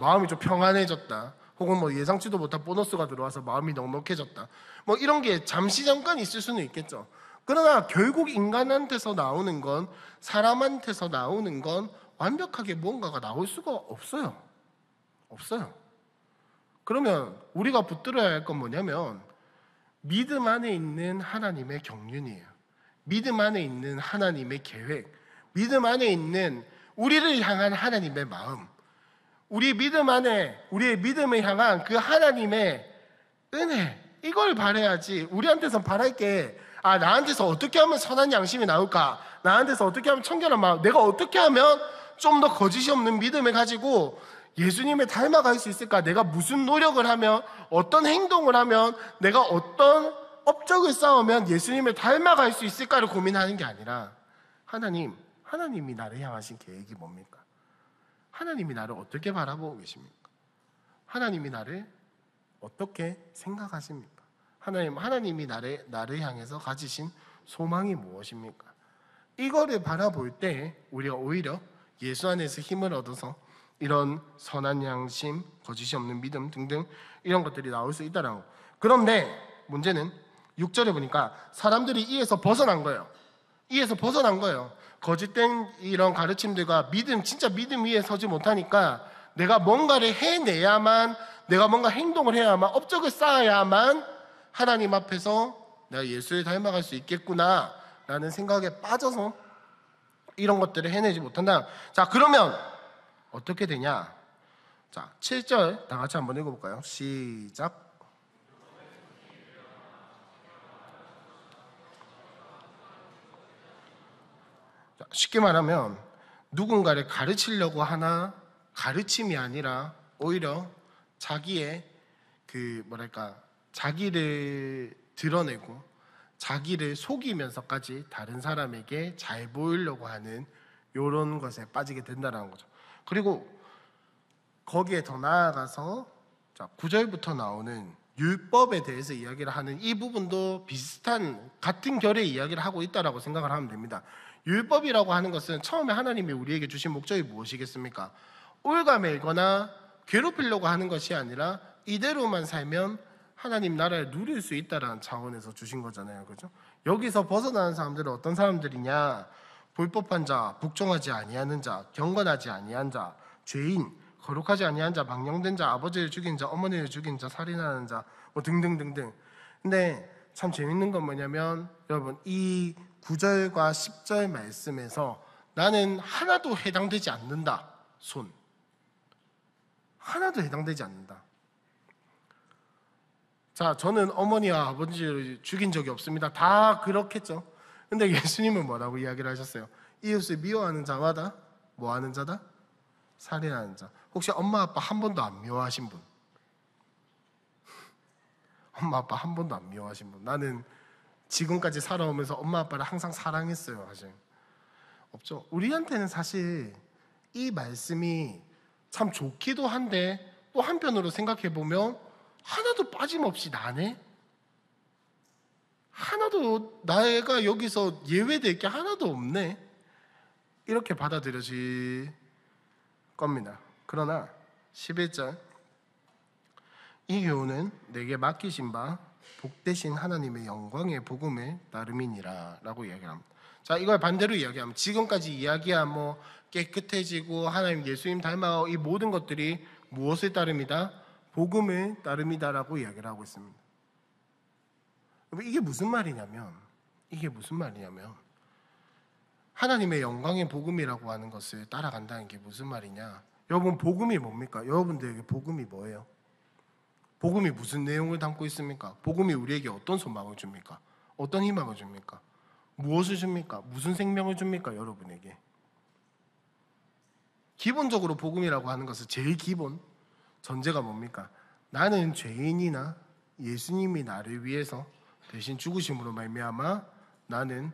마음이 좀 평안해졌다, 혹은 뭐 예상치도 못한 보너스가 들어와서 마음이 넉넉해졌다, 뭐 이런 게 잠깐 있을 수는 있겠죠. 그러나 결국 인간한테서 나오는 건, 사람한테서 나오는 건 완벽하게 무언가가 나올 수가 없어요. 그러면 우리가 붙들어야 할 건 뭐냐면 믿음 안에 있는 하나님의 경륜이에요. 믿음 안에 있는 하나님의 계획, 믿음 안에 있는 우리를 향한 하나님의 마음, 우리 믿음 안에 우리의 믿음을 향한 그 하나님의 은혜, 이걸 바라야지. 우리한테서 바랄 게 나한테서 어떻게 하면 선한 양심이 나올까, 나한테서 어떻게 하면 청결한 마음, 내가 어떻게 하면 좀 더 거짓이 없는 믿음을 가지고 예수님을 닮아갈 수 있을까, 내가 무슨 노력을 하면, 어떤 행동을 하면, 내가 어떤 업적을 쌓으면 예수님을 닮아갈 수 있을까를 고민하는 게 아니라 하나님이 나를 향하신 계획이 뭡니까? 하나님이 나를 어떻게 바라보고 계십니까? 하나님이 나를 어떻게 생각하십니까? 하나님이 나를 향해서 가지신 소망이 무엇입니까? 이거를 바라볼 때 우리가 오히려 예수 안에서 힘을 얻어서 이런 선한 양심, 거짓이 없는 믿음 등등 이런 것들이 나올 수 있다는 거. 그런데 문제는 6절에 보니까 사람들이 이에서 벗어난 거예요. 거짓된 이런 가르침들과 진짜 믿음 위에 서지 못하니까 내가 뭔가를 해내야만, 내가 뭔가 행동을 해야만, 업적을 쌓아야만 하나님 앞에서 내가 예수를 닮아갈 수 있겠구나 라는 생각에 빠져서 이런 것들을 해내지 못한다. 자, 그러면 어떻게 되냐? 자, 7절 다 같이 한번 읽어볼까요? 시작. 자, 쉽게 말하면 누군가를 가르치려고 하나 가르침이 아니라 오히려 자기의 자기를 드러내고 자기를 속이면서까지 다른 사람에게 잘 보이려고 하는 이런 것에 빠지게 된다는 거죠. 그리고 거기에 더 나아가서 9절부터 나오는 율법에 대해서 이야기를 하는 이 부분도 비슷한 같은 결의 이야기를 하고 있다라고 생각을 하면 됩니다. 율법이라고 하는 것은 처음에 하나님이 우리에게 주신 목적이 무엇이겠습니까? 올가매거나 괴롭히려고 하는 것이 아니라 이대로만 살면 하나님 나라를 누릴 수 있다라는 차원에서 주신 거잖아요. 그죠? 여기서 벗어나는 사람들은 어떤 사람들이냐? 불법한 자, 복종하지 아니하는 자, 경건하지 아니한 자, 죄인, 거룩하지 아니한 자, 망령된 자, 아버지를 죽인 자, 어머니를 죽인 자, 살인하는 자, 뭐 등등등등. 근데 참 재밌는 건 뭐냐면 여러분 이 9절과 10절 말씀에서 나는 하나도 해당되지 않는다. 손. 하나도 해당되지 않는다. 자, 저는 어머니와 아버지를 죽인 적이 없습니다. 다 그렇겠죠. 근데 예수님은 뭐라고 이야기를 하셨어요? 이웃을 미워하는 자마다 뭐하는 자다? 살인하는 자. 혹시 엄마 아빠 한 번도 안 미워하신 분? 엄마 아빠 한 번도 안 미워하신 분? 나는 지금까지 살아오면서 엄마 아빠를 항상 사랑했어요. 사실 없죠. 우리한테는 사실 이 말씀이 참 좋기도 한데 또 한편으로 생각해 보면 하나도 빠짐없이 나네. 하나도 내가 여기서 예외될 게 하나도 없네. 이렇게 받아들여질 겁니다. 그러나 11절 이 교훈은 내게 맡기신 바 복되신 하나님의 영광의 복음을 따름이니라 라고 이야기합니다. 자, 이걸 반대로 이야기하면 지금까지 이야기한 뭐 깨끗해지고 하나님 예수님 닮아가고 이 모든 것들이 무엇을 따름이다? 복음을 따름이다라고 이야기를 하고 있습니다. 이게 무슨 말이냐면 하나님의 영광의 복음이라고 하는 것을 따라간다는 게 무슨 말이냐? 여러분 복음이 뭡니까? 여러분들에게 복음이 뭐예요? 복음이 무슨 내용을 담고 있습니까? 복음이 우리에게 어떤 소망을 줍니까? 어떤 희망을 줍니까? 무엇을 줍니까? 무슨 생명을 줍니까? 여러분에게 기본적으로 복음이라고 하는 것은 제일 기본 전제가 뭡니까? 나는 죄인이나 예수님이 나를 위해서 대신 죽으심으로 말미암아 나는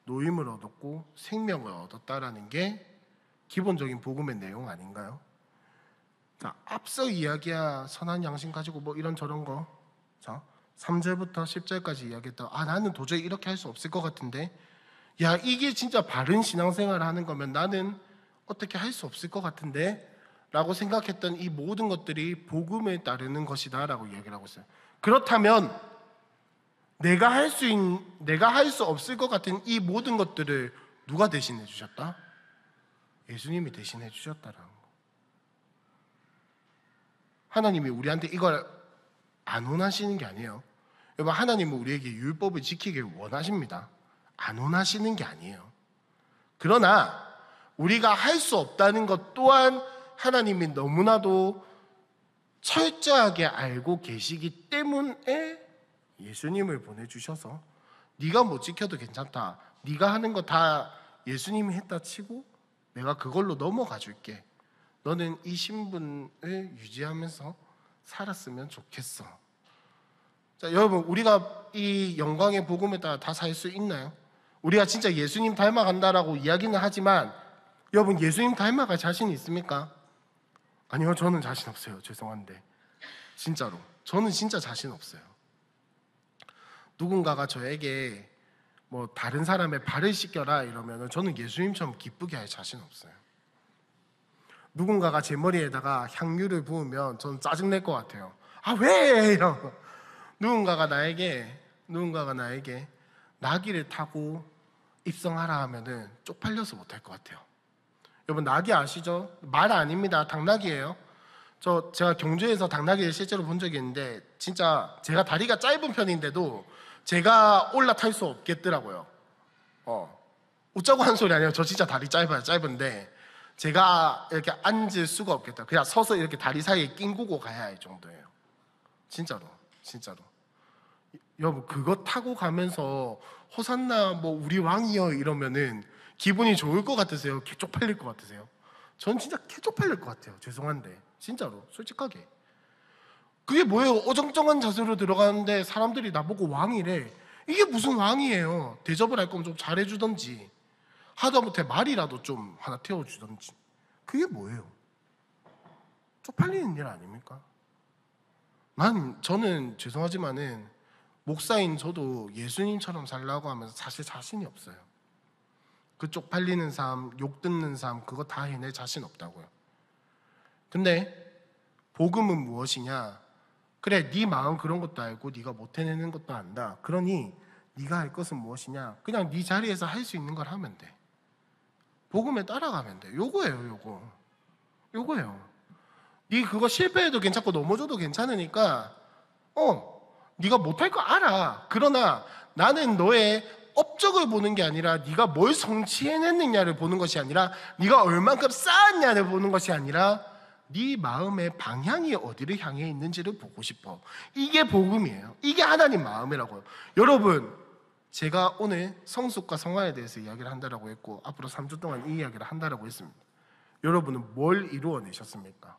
노임을 얻었고 생명을 얻었다라는 게 기본적인 복음의 내용 아닌가요? 자, 앞서 이야기야 선한 양심 가지고 뭐 이런 저런 거. 자, 3절부터 10절까지 이야기했다. 나는 도저히 이렇게 할 수 없을 것 같은데, 야, 이게 진짜 바른 신앙생활을 하는 거면 나는 어떻게 할 수 없을 것 같은데 라고 생각했던 이 모든 것들이 복음을 따르는 것이다 라고 이야기를 하고 있어요. 그렇다면 내가 할 수 없을 것 같은 이 모든 것들을 누가 대신해 주셨다? 예수님이 대신해 주셨다라는 거. 하나님이 우리한테 이걸 안 원하시는 게 아니에요. 여러분, 하나님은 우리에게 율법을 지키길 원하십니다. 안 원하시는 게 아니에요. 그러나 우리가 할 수 없다는 것 또한 하나님이 너무나도 철저하게 알고 계시기 때문에 예수님을 보내주셔서 네가 못 지켜도 괜찮다. 네가 하는 거 다 예수님이 했다 치고 내가 그걸로 넘어가 줄게. 너는 이 신분을 유지하면서 살았으면 좋겠어. 자, 여러분, 우리가 이 영광의 복음에 따라 다 살 수 있나요? 우리가 진짜 예수님 닮아간다라고 이야기는 하지만 여러분, 예수님 닮아갈 자신 있습니까? 아니요, 저는 자신 없어요. 죄송한데 진짜로 저는 진짜 자신 없어요. 누군가가 저에게 뭐 다른 사람의 발을 씻겨라 이러면 저는 예수님처럼 기쁘게 할 자신 없어요. 누군가가 제 머리에다가 향유를 부으면 저는 짜증낼 것 같아요. 왜? 이러고. 누군가가 나에게 나귀를 타고 입성하라 하면은 쪽팔려서 못할 것 같아요. 여러분, 나귀 아시죠? 말 아닙니다. 당나귀예요. 제가 경주에서 당나귀를 실제로 본 적이 있는데 진짜 제가 다리가 짧은 편인데도 제가 올라탈 수 없겠더라고요. 웃자고 한 소리 아니에요. 저 진짜 다리 짧은데 제가 이렇게 앉을 수가 없겠다. 그냥 서서 이렇게 다리 사이에 낑구고 가야 할 정도예요. 진짜로. 여러분, 그거 타고 가면서 호산나 뭐 우리 왕이여 이러면은 기분이 좋을 것 같으세요? 개 쪽팔릴 것 같으세요? 전 진짜 개 쪽팔릴 것 같아요. 죄송한데 진짜로 솔직하게 그게 뭐예요? 어정쩡한 자세로 들어가는데 사람들이 나보고 왕이래. 이게 무슨 왕이에요? 대접을 할 거면 좀 잘해주던지, 하다못해 말이라도 좀 하나 태워주던지. 그게 뭐예요? 쪽팔리는 일 아닙니까? 저는 죄송하지만은 목사인 저도 예수님처럼 살라고 하면 사실 자신이 없어요. 그 쪽팔리는 삶, 욕 듣는 삶, 그거 다 해낼 자신 없다고요. 근데 복음은 무엇이냐? 그래, 네 마음 그런 것도 알고 네가 못 해내는 것도 안다. 그러니 네가 할 것은 무엇이냐? 그냥 네 자리에서 할 수 있는 걸 하면 돼. 복음에 따라가면 돼. 요거예요. 요거예요. 네 그거 실패해도 괜찮고 넘어져도 괜찮으니까 네가 못할 거 알아. 그러나 나는 너의 업적을 보는 게 아니라 네가 뭘 성취해냈느냐를 보는 것이 아니라 네가 얼만큼 쌓았냐를 보는 것이 아니라 네 마음의 방향이 어디를 향해 있는지를 보고 싶어. 이게 복음이에요. 이게 하나님 마음이라고요. 여러분, 제가 오늘 성숙과 성화에 대해서 이야기를 한다라고 했고 앞으로 3주 동안 이 이야기를 한다라고 했습니다. 여러분은 뭘 이루어내셨습니까?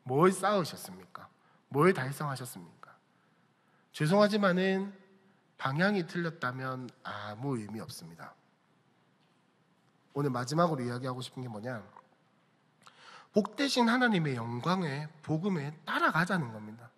뭘 쌓으셨습니까? 뭘 달성하셨습니까? 죄송하지만은 방향이 틀렸다면 아무 의미 없습니다. 오늘 마지막으로 이야기하고 싶은 게 뭐냐? 복되신 하나님의 영광에 복음에 따라가자는 겁니다.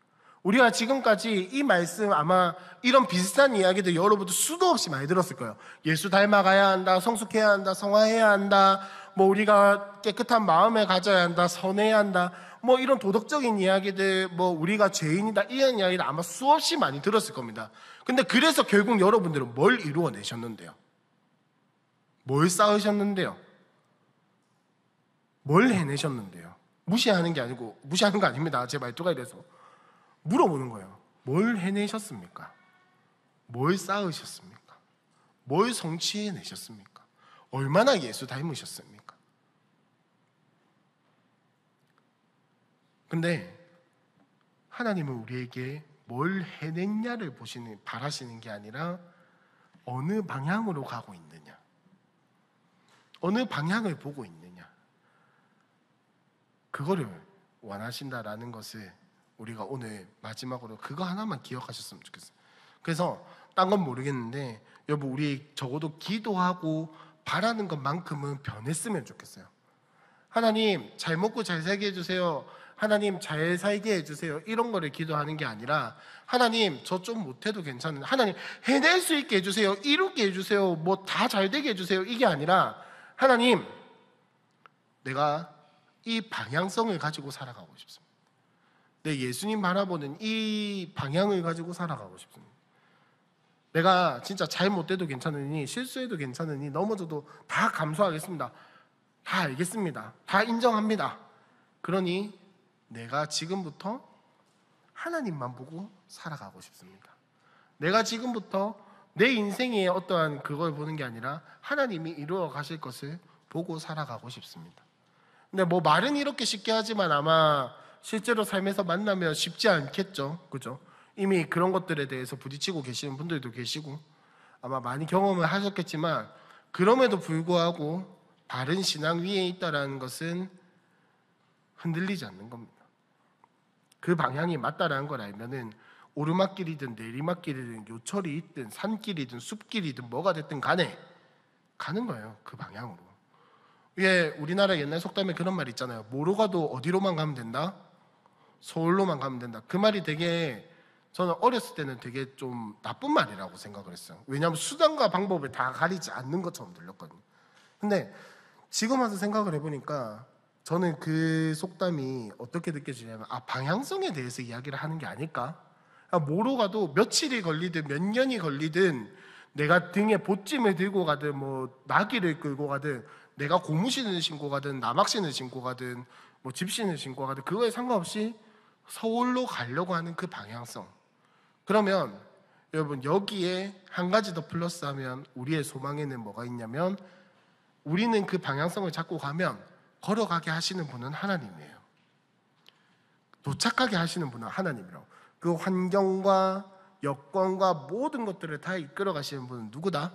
우리가 지금까지 이 말씀 아마 이런 비슷한 이야기들 여러분도 수도 없이 많이 들었을 거예요. 예수 닮아가야 한다, 성숙해야 한다, 성화해야 한다, 뭐 우리가 깨끗한 마음을 가져야 한다, 선해야 한다, 뭐 이런 도덕적인 이야기들, 뭐 우리가 죄인이다, 이런 이야기를 아마 수없이 많이 들었을 겁니다. 근데 그래서 결국 여러분들은 뭘 이루어내셨는데요? 뭘 쌓으셨는데요? 뭘 해내셨는데요? 무시하는 게 아니고, 무시하는 거 아닙니다. 제 말투가 이래서 물어보는 거예요. 뭘 해내셨습니까? 뭘 쌓으셨습니까? 뭘 성취해내셨습니까? 얼마나 예수 닮으셨습니까? 근데 하나님은 우리에게 뭘 해냈냐를 바라시는 게 아니라 어느 방향으로 가고 있느냐, 어느 방향을 보고 있느냐, 그거를 원하신다라는 것을 우리가 오늘 마지막으로 그거 하나만 기억하셨으면 좋겠어요. 그래서 딴 건 모르겠는데 여러분, 우리 적어도 기도하고 바라는 것만큼은 변했으면 좋겠어요. 하나님 잘 먹고 잘 살게 해주세요. 하나님 잘 살게 해주세요. 이런 거를 기도하는 게 아니라 하나님 저 좀 못해도 괜찮은, 하나님 해낼 수 있게 해주세요. 이루게 해주세요. 뭐 다 잘 되게 해주세요. 이게 아니라 하나님 내가 이 방향성을 가지고 살아가고 싶습니다. 내 예수님 바라보는 이 방향을 가지고 살아가고 싶습니다. 내가 진짜 잘못돼도 괜찮으니, 실수해도 괜찮으니, 넘어져도 다 감수하겠습니다. 다 알겠습니다. 다 인정합니다. 그러니 내가 지금부터 하나님만 보고 살아가고 싶습니다. 내가 지금부터 내 인생의 어떠한 그걸 보는 게 아니라 하나님이 이루어 가실 것을 보고 살아가고 싶습니다. 근데 뭐 말은 이렇게 쉽게 하지만 아마 실제로 삶에서 만나면 쉽지 않겠죠. 그죠? 이미 그런 것들에 대해서 부딪히고 계시는 분들도 계시고 아마 많이 경험을 하셨겠지만, 그럼에도 불구하고 바른 신앙 위에 있다라는 것은 흔들리지 않는 겁니다. 그 방향이 맞다라는 걸 알면은 오르막길이든 내리막길이든 요철이 있든 산길이든 숲길이든 뭐가 됐든 간에 가는 거예요. 그 방향으로. 예, 우리나라 옛날 속담에 그런 말 있잖아요. 뭐로 가도 어디로만 가면 된다? 서울로만 가면 된다. 그 말이 되게, 저는 어렸을 때는 되게 좀 나쁜 말이라고 생각을 했어요. 왜냐하면 수단과 방법을 다 가리지 않는 것처럼 들렸거든요. 근데 지금 와서 생각을 해보니까 저는 그 속담이 어떻게 느껴지냐면 방향성에 대해서 이야기를 하는 게 아닐까? 뭐로 가도 며칠이 걸리든 몇 년이 걸리든, 내가 등에 보찜을 들고 가든 뭐 나귀를 끌고 가든, 내가 고무신을 신고 가든 나막신을 신고 가든 뭐 집신을 신고 가든 그거에 상관없이 서울로 가려고 하는 그 방향성. 그러면 여러분, 여기에 한 가지 더 플러스하면 우리의 소망에는 뭐가 있냐면, 우리는 그 방향성을 잡고 가면 걸어가게 하시는 분은 하나님이에요. 도착하게 하시는 분은 하나님이라고. 그 환경과 여건과 모든 것들을 다 이끌어 가시는 분은 누구다?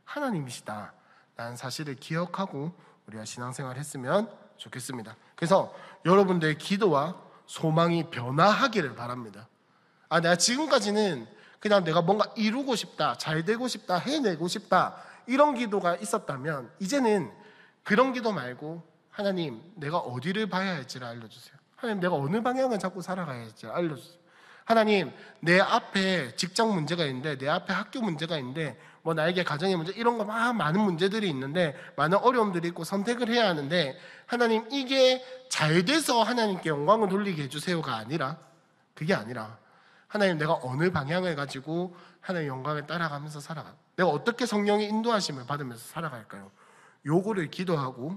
하나님이시다 라는 사실을 기억하고 우리가 신앙생활 했으면 좋겠습니다. 그래서 여러분들의 기도와 소망이 변화하기를 바랍니다. 내가 지금까지는 그냥 내가 뭔가 이루고 싶다, 잘 되고 싶다, 해내고 싶다 이런 기도가 있었다면 이제는 그런 기도 말고 하나님 내가 어디를 봐야 할지를 알려주세요. 하나님 내가 어느 방향을 잡고 살아가야 할지를 알려주세요. 하나님 내 앞에 직장 문제가 있는데, 내 앞에 학교 문제가 있는데, 뭐 나에게 가정의 문제 이런 거 많은 문제들이 있는데, 많은 어려움들이 있고 선택을 해야 하는데, 하나님 이게 잘 돼서 하나님께 영광을 돌리게 해주세요가 아니라, 그게 아니라 하나님 내가 어느 방향을 가지고 하나님의 영광을 따라가면서 살아가, 내가 어떻게 성령의 인도하심을 받으면서 살아갈까요? 요거를 기도하고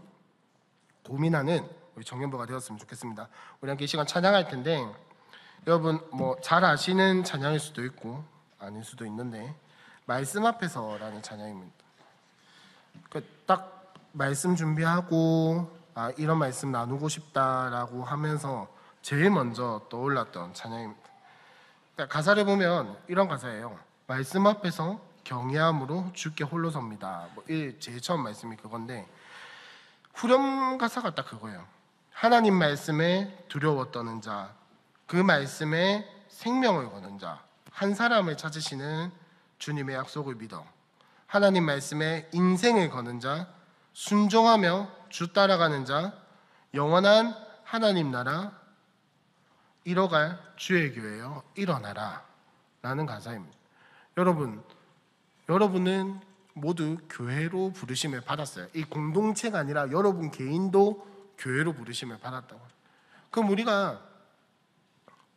고민하는 우리 청년부가 되었으면 좋겠습니다. 우리 함께 이 시간 찬양할 텐데, 여러분 뭐 잘 아시는 찬양일 수도 있고 아닐 수도 있는데, 말씀 앞에서라는 찬양입니다. 딱 말씀 준비하고 이런 말씀 나누고 싶다라고 하면서 제일 먼저 떠올랐던 찬양입니다. 가사를 보면 이런 가사예요. 말씀 앞에서 경외함으로 주께 홀로 섭니다. 제일 처음 말씀이 그건데, 후렴 가사가 딱 그거예요. 하나님 말씀에 두려워 떠는 자, 그 말씀에 생명을 거는 자, 한 사람을 찾으시는 주님의 약속을 믿어. 하나님 말씀에 인생을 거는 자, 순종하며 주 따라가는 자, 영원한 하나님 나라 이뤄갈 주의 교회여 일어나라 라는 가사입니다. 여러분은 모두 교회로 부르심을 받았어요. 이 공동체가 아니라 여러분 개인도 교회로 부르심을 받았다고. 그럼 우리가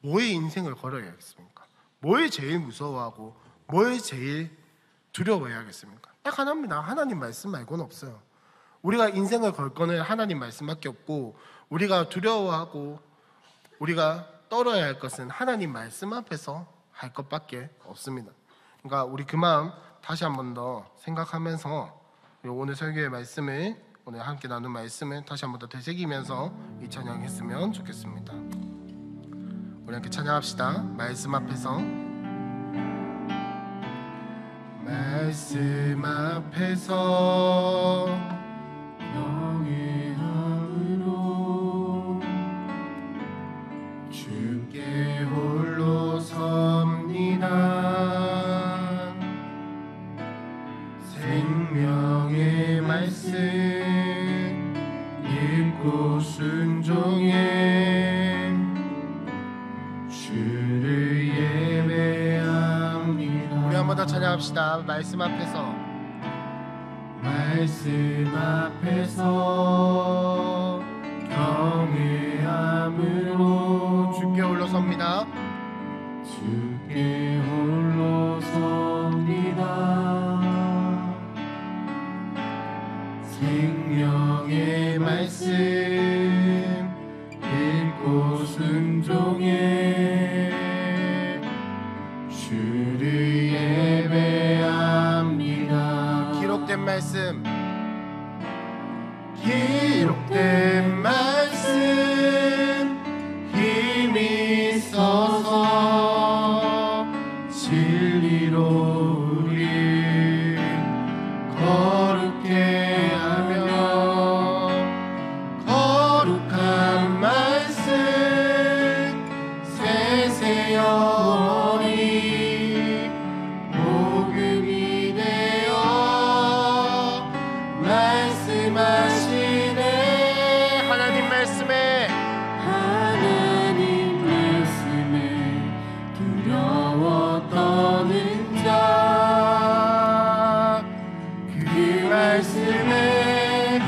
뭐의 인생을 걸어야겠습니까? 뭘 제일 무서워하고 뭘 제일 두려워해야겠습니까? 딱 하나입니다. 하나님 말씀 말고는 없어요. 우리가 인생을 걸 거는 하나님 말씀밖에 없고, 우리가 두려워하고 우리가 떨어야 할 것은 하나님 말씀 앞에서 할 것밖에 없습니다. 그러니까 우리 그 마음 다시 한 번 더 생각하면서 오늘 설교의 말씀을, 오늘 함께 나눈 말씀을 다시 한 번 더 되새기면서 이 찬양했으면 좋겠습니다. 우리 함께 찬양합시다. 말씀 앞에서, 말씀 앞에서 경외함으로 주께 홀로 섭니다. 생명의 말씀 읽고 순종해 주를 예배합니다. 우리 한 번 더 찬양합시다. 말씀 앞에서, 말씀 앞에서 경외함으로 주께 홀로 섭니다. 주께 홀로 섭니다. 생명의 말씀 읽고 순종해 주를 예배합니다. 기록된 말씀, 기록된 말씀 힘이 있어서 진리로 우리 거룩해 하며, 거룩한 말씀 세세 영원히 복음이 되어 말씀하시네. 하나님 말씀에 두려워 떠는 자, 그 말씀에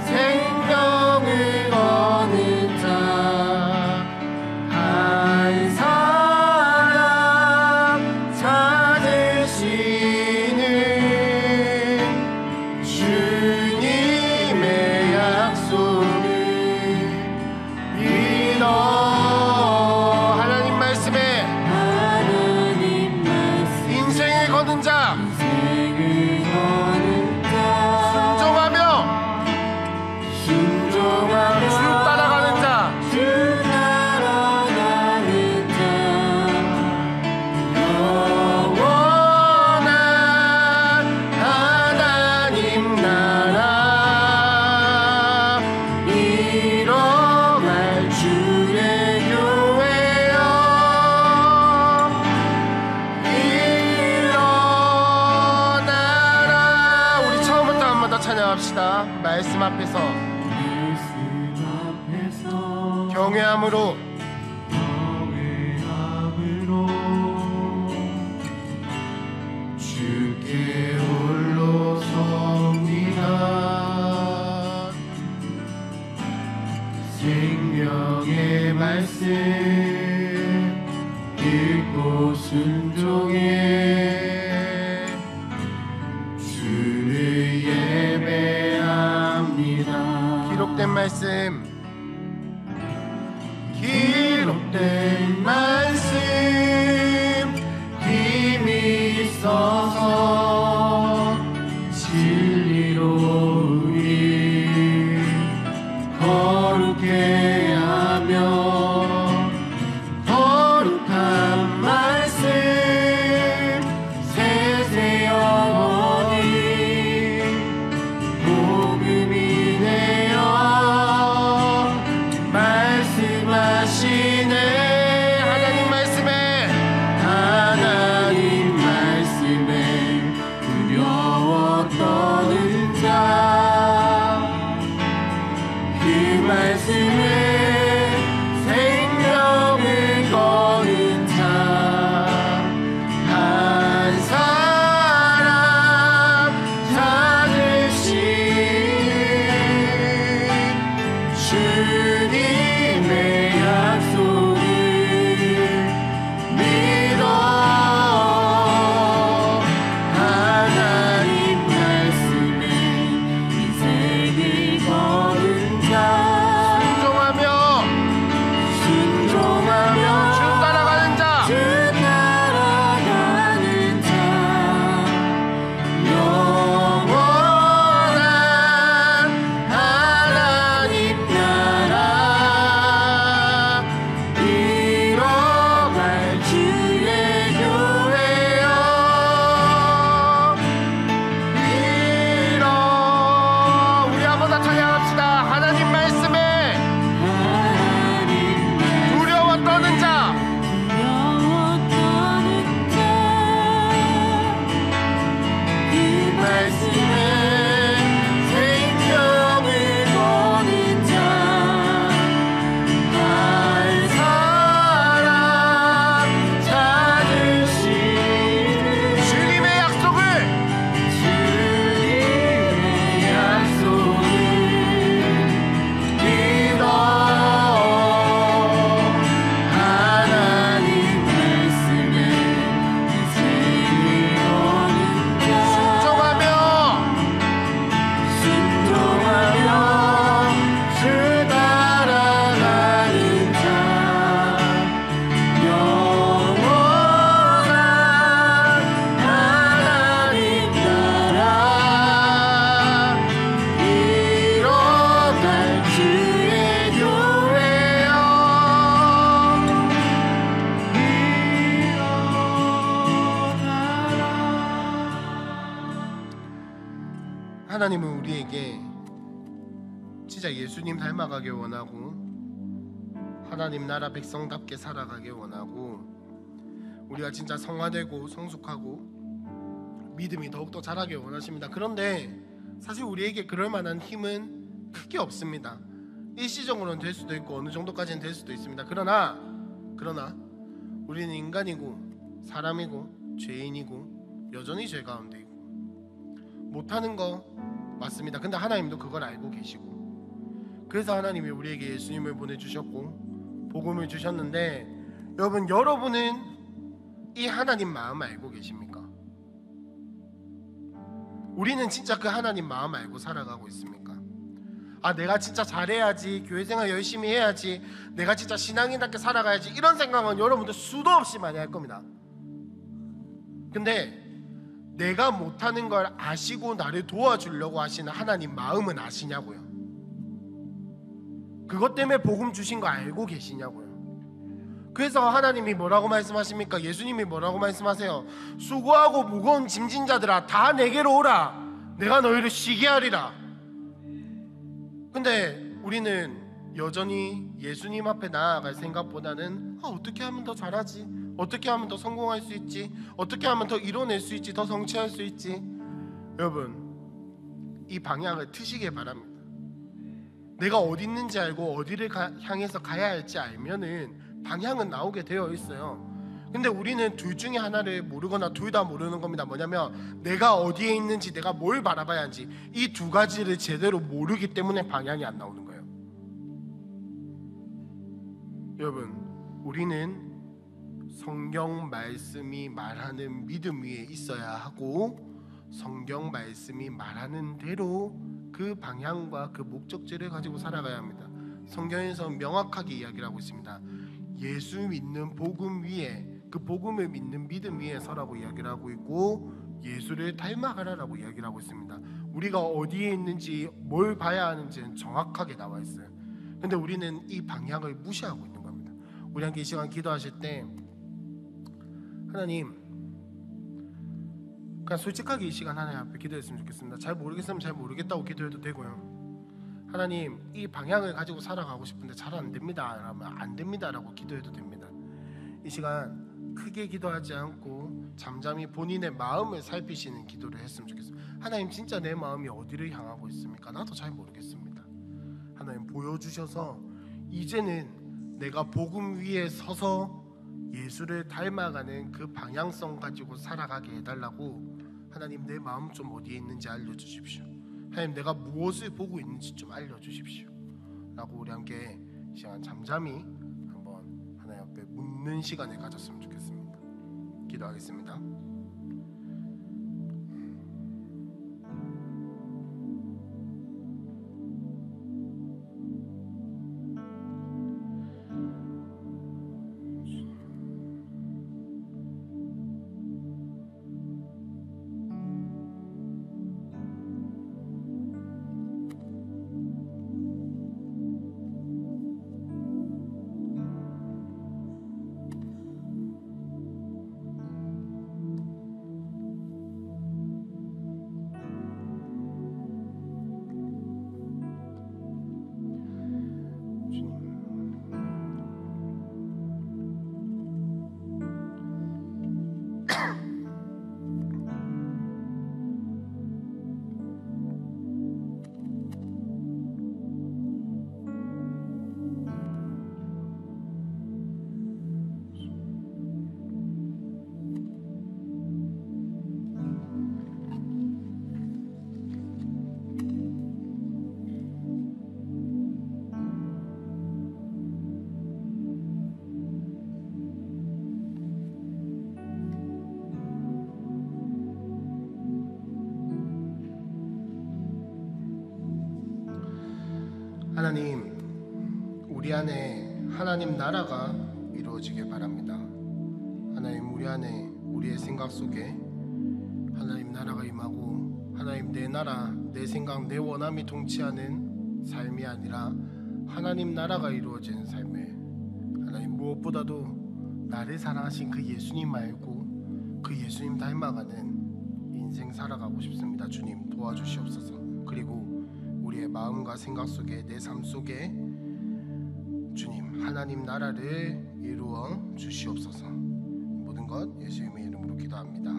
생명을 거는 자, 한 사람 찾으시는 주님의 찬양합시다. 말씀 앞에서 경외함으로 주께 홀로 섭니다. 생명의 말씀 읽고 순종해 주를 예배합니다. 기록된 말씀, 기록된 말씀 힘이 있어서 진리로 우리 거룩해 하며 거룩한 말씀 세세 영원히 복음이 되어 말씀하시네. 하나님 말씀에 두려워 떠는 자, 그 말씀에 생명을 거는 자 한 사람 찾으시. 주님의 약속을 믿어 하나님 말씀에 인생을 거는 자, 순종하며 주 따라가는 자, 영원한 하나님 나라 이뤄갈 주의 교회여. 우리 한번 다 찬양합시다. 하나님 말씀에 두려워 떠는 자, 그 말씀에 생명을 거는 자 한 사람 찾으시. 주님의 약속을 믿어 하나님 말씀에 인생을 거는 자, 순종하며 주 따라가는 자, 영원한 하나님 나라 이뤄갈 주의 교회여. 하나님은 우리에게 진짜 예수님 닮아가게 원하고 하나님 나라 백성답게 살아가게 원하고 우리가 진짜 성화되고 성숙하고 믿음이 더욱더 자라게 원하십니다. 그런데 사실 우리에게 그럴 만한 힘은 크게 없습니다. 일시적으로는 될 수도 있고 어느 정도까지는 될 수도 있습니다. 그러나 우리는 인간이고 사람이고 죄인이고 여전히 죄 가운데 있고 못하는 거 맞습니다. 근데 하나님도 그걸 알고 계시고 그래서 하나님이 우리에게 예수님을 보내주셨고 복음을 주셨는데 여러분은 이 하나님 마음 알고 계십니까? 우리는 진짜 그 하나님 마음 알고 살아가고 있습니까? 내가 진짜 잘해야지, 교회생활 열심히 해야지, 내가 진짜 신앙인답게 살아가야지, 이런 생각은 여러분들 수도 없이 많이 할 겁니다. 근데 내가 못하는 걸 아시고 나를 도와주려고 하시는 하나님 마음은 아시냐고요? 그것 때문에 복음 주신 거 알고 계시냐고요? 그래서 하나님이 뭐라고 말씀하십니까? 예수님이 뭐라고 말씀하세요? 수고하고 무거운 짐진 자들아 다 내게로 오라, 내가 너희를 쉬게 하리라. 근데 우리는 여전히 예수님 앞에 나아갈 생각보다는 어떻게 하면 더 잘하지? 어떻게 하면 더 성공할 수 있지? 어떻게 하면 더 이뤄낼 수 있지? 더 성취할 수 있지? 여러분, 이 방향을 트시길 바랍니다. 내가 어디 있는지 알고 어디를 향해서 가야 할지 알면은 방향은 나오게 되어 있어요. 근데 우리는 둘 중에 하나를 모르거나 둘 다 모르는 겁니다. 뭐냐면 내가 어디에 있는지, 내가 뭘 바라봐야 하는지, 이 두 가지를 제대로 모르기 때문에 방향이 안 나오는 거예요. 여러분, 우리는 성경 말씀이 말하는 믿음 위에 있어야 하고, 성경 말씀이 말하는 대로 그 방향과 그 목적지를 가지고 살아가야 합니다. 성경에서 명확하게 이야기를 하고 있습니다. 예수 믿는 복음 위에, 그 복음을 믿는 믿음 위에 서라고 이야기를 하고 있고, 예수를 닮아가라라고 이야기를 하고 있습니다. 우리가 어디에 있는지, 뭘 봐야 하는지는 정확하게 나와 있어요. 근데 우리는 이 방향을 무시하고 있는 겁니다. 우리 함께 이 시간 기도하실 때, 하나님, 그냥 솔직하게 이 시간 하나님 앞에 기도했으면 좋겠습니다. 잘 모르겠으면 잘 모르겠다고 기도해도 되고요. 하나님, 이 방향을 가지고 살아가고 싶은데 잘 안 됩니다 라면 안 됩니다라고 기도해도 됩니다. 이 시간 크게 기도하지 않고 잠잠히 본인의 마음을 살피시는 기도를 했으면 좋겠어요. 하나님, 진짜 내 마음이 어디를 향하고 있습니까? 나도 잘 모르겠습니다. 하나님, 보여주셔서 이제는 내가 복음 위에 서서 예수를 닮아가는 그 방향성 가지고 살아가게 해달라고, 하나님 내 마음 좀 어디에 있는지 알려주십시오. 하나님, 내가 무엇을 보고 있는지 좀 알려주십시오 라고 우리 함께 시간 잠잠히 한번 하나님 앞에 묻는 시간을 가졌으면 좋겠습니다. 기도하겠습니다. 하나님, 우리 안에 하나님 나라가 이루어지길 바랍니다. 하나님, 우리 안에, 우리의 생각 속에 하나님 나라가 임하고, 하나님 내 나라, 내 생각, 내 원함이 통치하는 삶이 아니라 하나님 나라가 이루어지는 삶에, 하나님 무엇보다도 나를 사랑하신 그 예수님 말고 그 예수님 닮아가는 인생 살아가고 싶습니다. 주님 도와주시옵소서. 그리고 우리의 마음과 생각 속에, 내 삶 속에 주님 하나님 나라를 이루어 주시옵소서. 모든 것 예수님의 이름으로 기도합니다.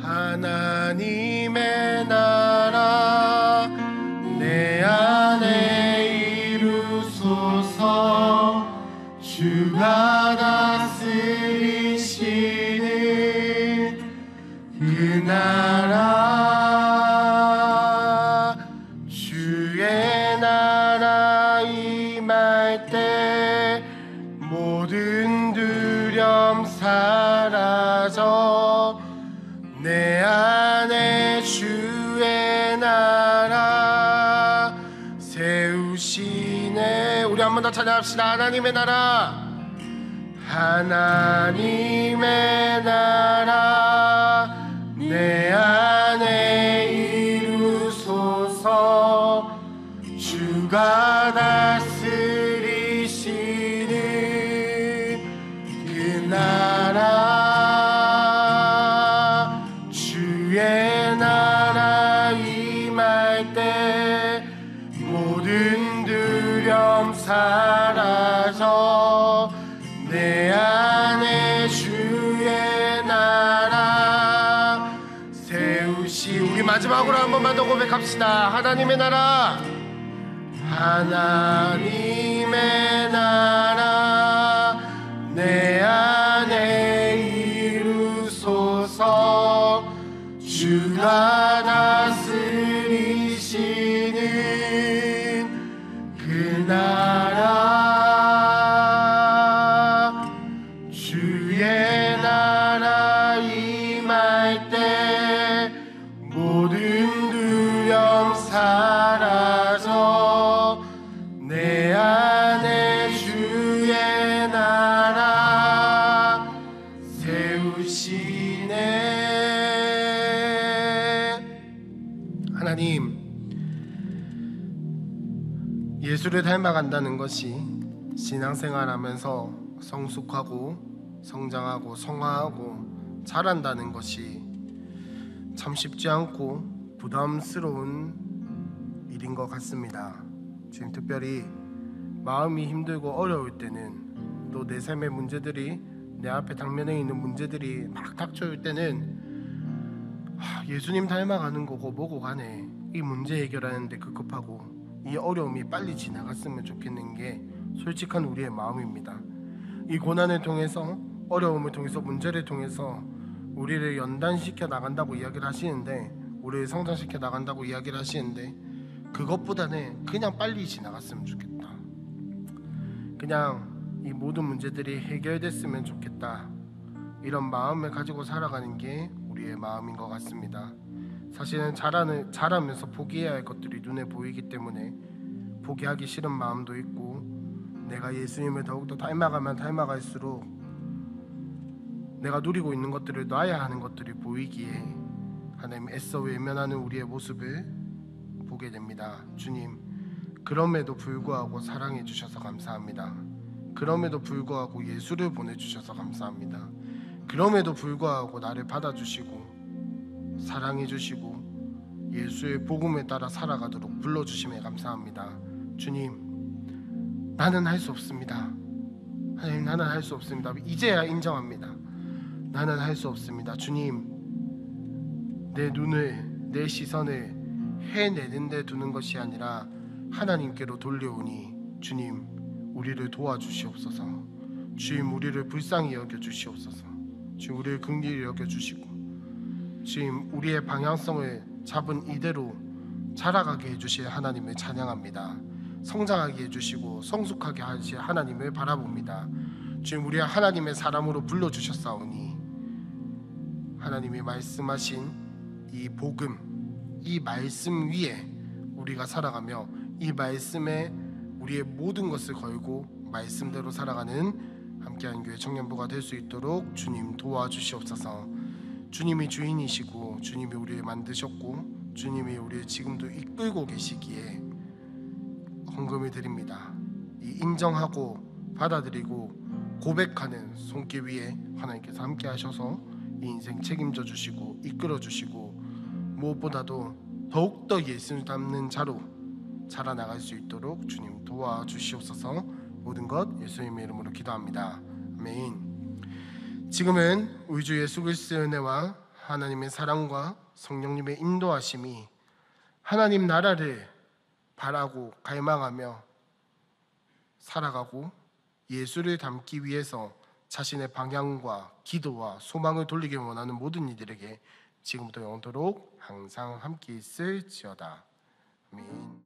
하나님의 나라 내 안에 이루소서. 주가 다스리시는 그 나라, 주의 나라 임할 때 모든 두려움 사라져 내 안에 주의 나라 세우시네. 우리 한 번 더 찬양합시다. 하나님의 나라, 하나님의 나라 내 안에 이루소서. 주가 다스리시는 그 나라, 주의 나라 임할 때 모든 두려움 사라져 내 안에 주의 나라 세우시 마지막으로 한 번만 더 고백합시다. 하나님의 나라, 하나님의 나라 내 안에 이루소서. 주가 다스리시는 그 나라, 주의 나라 임할 때 모든 두려움 사라져 내 안에 주의 나라 세우시네. 하나님, 예수를 닮아간다는 것이 신앙생활하면서 성숙하고 성장하고 성화하고 자란다는 것이 참 쉽지 않고 부담스러운 일인 것 같습니다. 지금 특별히 마음이 힘들고 어려울 때는, 또 내 삶의 문제들이, 내 앞에 당면에 있는 문제들이 막 닥쳐올 때는 예수님 닮아가는 거고 뭐고 간에 이 문제 해결하는데 급급하고 이 어려움이 빨리 지나갔으면 좋겠는 게 솔직한 우리의 마음입니다. 이 고난을 통해서, 어려움을 통해서, 문제를 통해서 우리를 연단시켜 나간다고 이야기를 하시는데, 우리를 성장시켜 나간다고 이야기를 하시는데, 그것보다는 그냥 빨리 지나갔으면 좋겠다. 그냥 이 모든 문제들이 해결됐으면 좋겠다. 이런 마음을 가지고 살아가는 게 우리의 마음인 것 같습니다. 사실은 자라면서 포기해야 할 것들이 눈에 보이기 때문에 포기하기 싫은 마음도 있고, 내가 예수님을 더욱더 닮아가면 닮아갈수록 내가 누리고 있는 것들을 놔야 하는 것들이 보이기에 하나님 애써 외면하는 우리의 모습을 보게 됩니다. 주님, 그럼에도 불구하고 사랑해 주셔서 감사합니다. 그럼에도 불구하고 예수를 보내주셔서 감사합니다. 그럼에도 불구하고 나를 받아주시고 사랑해 주시고 예수의 복음에 따라 살아가도록 불러주심에 감사합니다. 주님, 나는 할 수 없습니다. 하나님, 나는 할 수 없습니다. 이제야 인정합니다. 나는 할 수 없습니다. 주님, 내 눈을, 내 시선을 해내는 데 두는 것이 아니라 하나님께로 돌려오니 주님, 우리를 도와주시옵소서. 주님, 우리를 불쌍히 여겨주시옵소서. 주님, 우리를 긍휼히 여겨주시고 주님, 우리의 방향성을 잡은 이대로 자라가게 해주실 하나님을 찬양합니다. 성장하게 해주시고 성숙하게 하실 하나님을 바라봅니다. 주님, 우리 하나님의 사람으로 불러주셨사오니 하나님이 말씀하신 이 복음, 이 말씀 위에 우리가 살아가며 이 말씀에 우리의 모든 것을 걸고 말씀대로 살아가는 함께하는 교회 청년부가 될 수 있도록 주님 도와주시옵소서. 주님이 주인이시고 주님이 우리를 만드셨고 주님이 우리를 지금도 이끌고 계시기에 헌금을 드립니다. 이 인정하고 받아들이고 고백하는 손길 위에 하나님께서 함께 하셔서 이 인생 책임져 주시고 이끌어 주시고 무엇보다도 더욱더 예수를 닮는 자로 자라나갈 수 있도록 주님 도와주시옵소서. 모든 것 예수님의 이름으로 기도합니다. 아멘. 지금은 우리 주 예수 그리스도의 은혜와 하나님의 사랑과 성령님의 인도하심이 하나님 나라를 바라고 갈망하며 살아가고 예수를 닮기 위해서 자신의 방향과 기도와 소망을 돌리기 원하는 모든 이들에게 지금부터 영원토록 항상 함께 있을지어다. 아멘.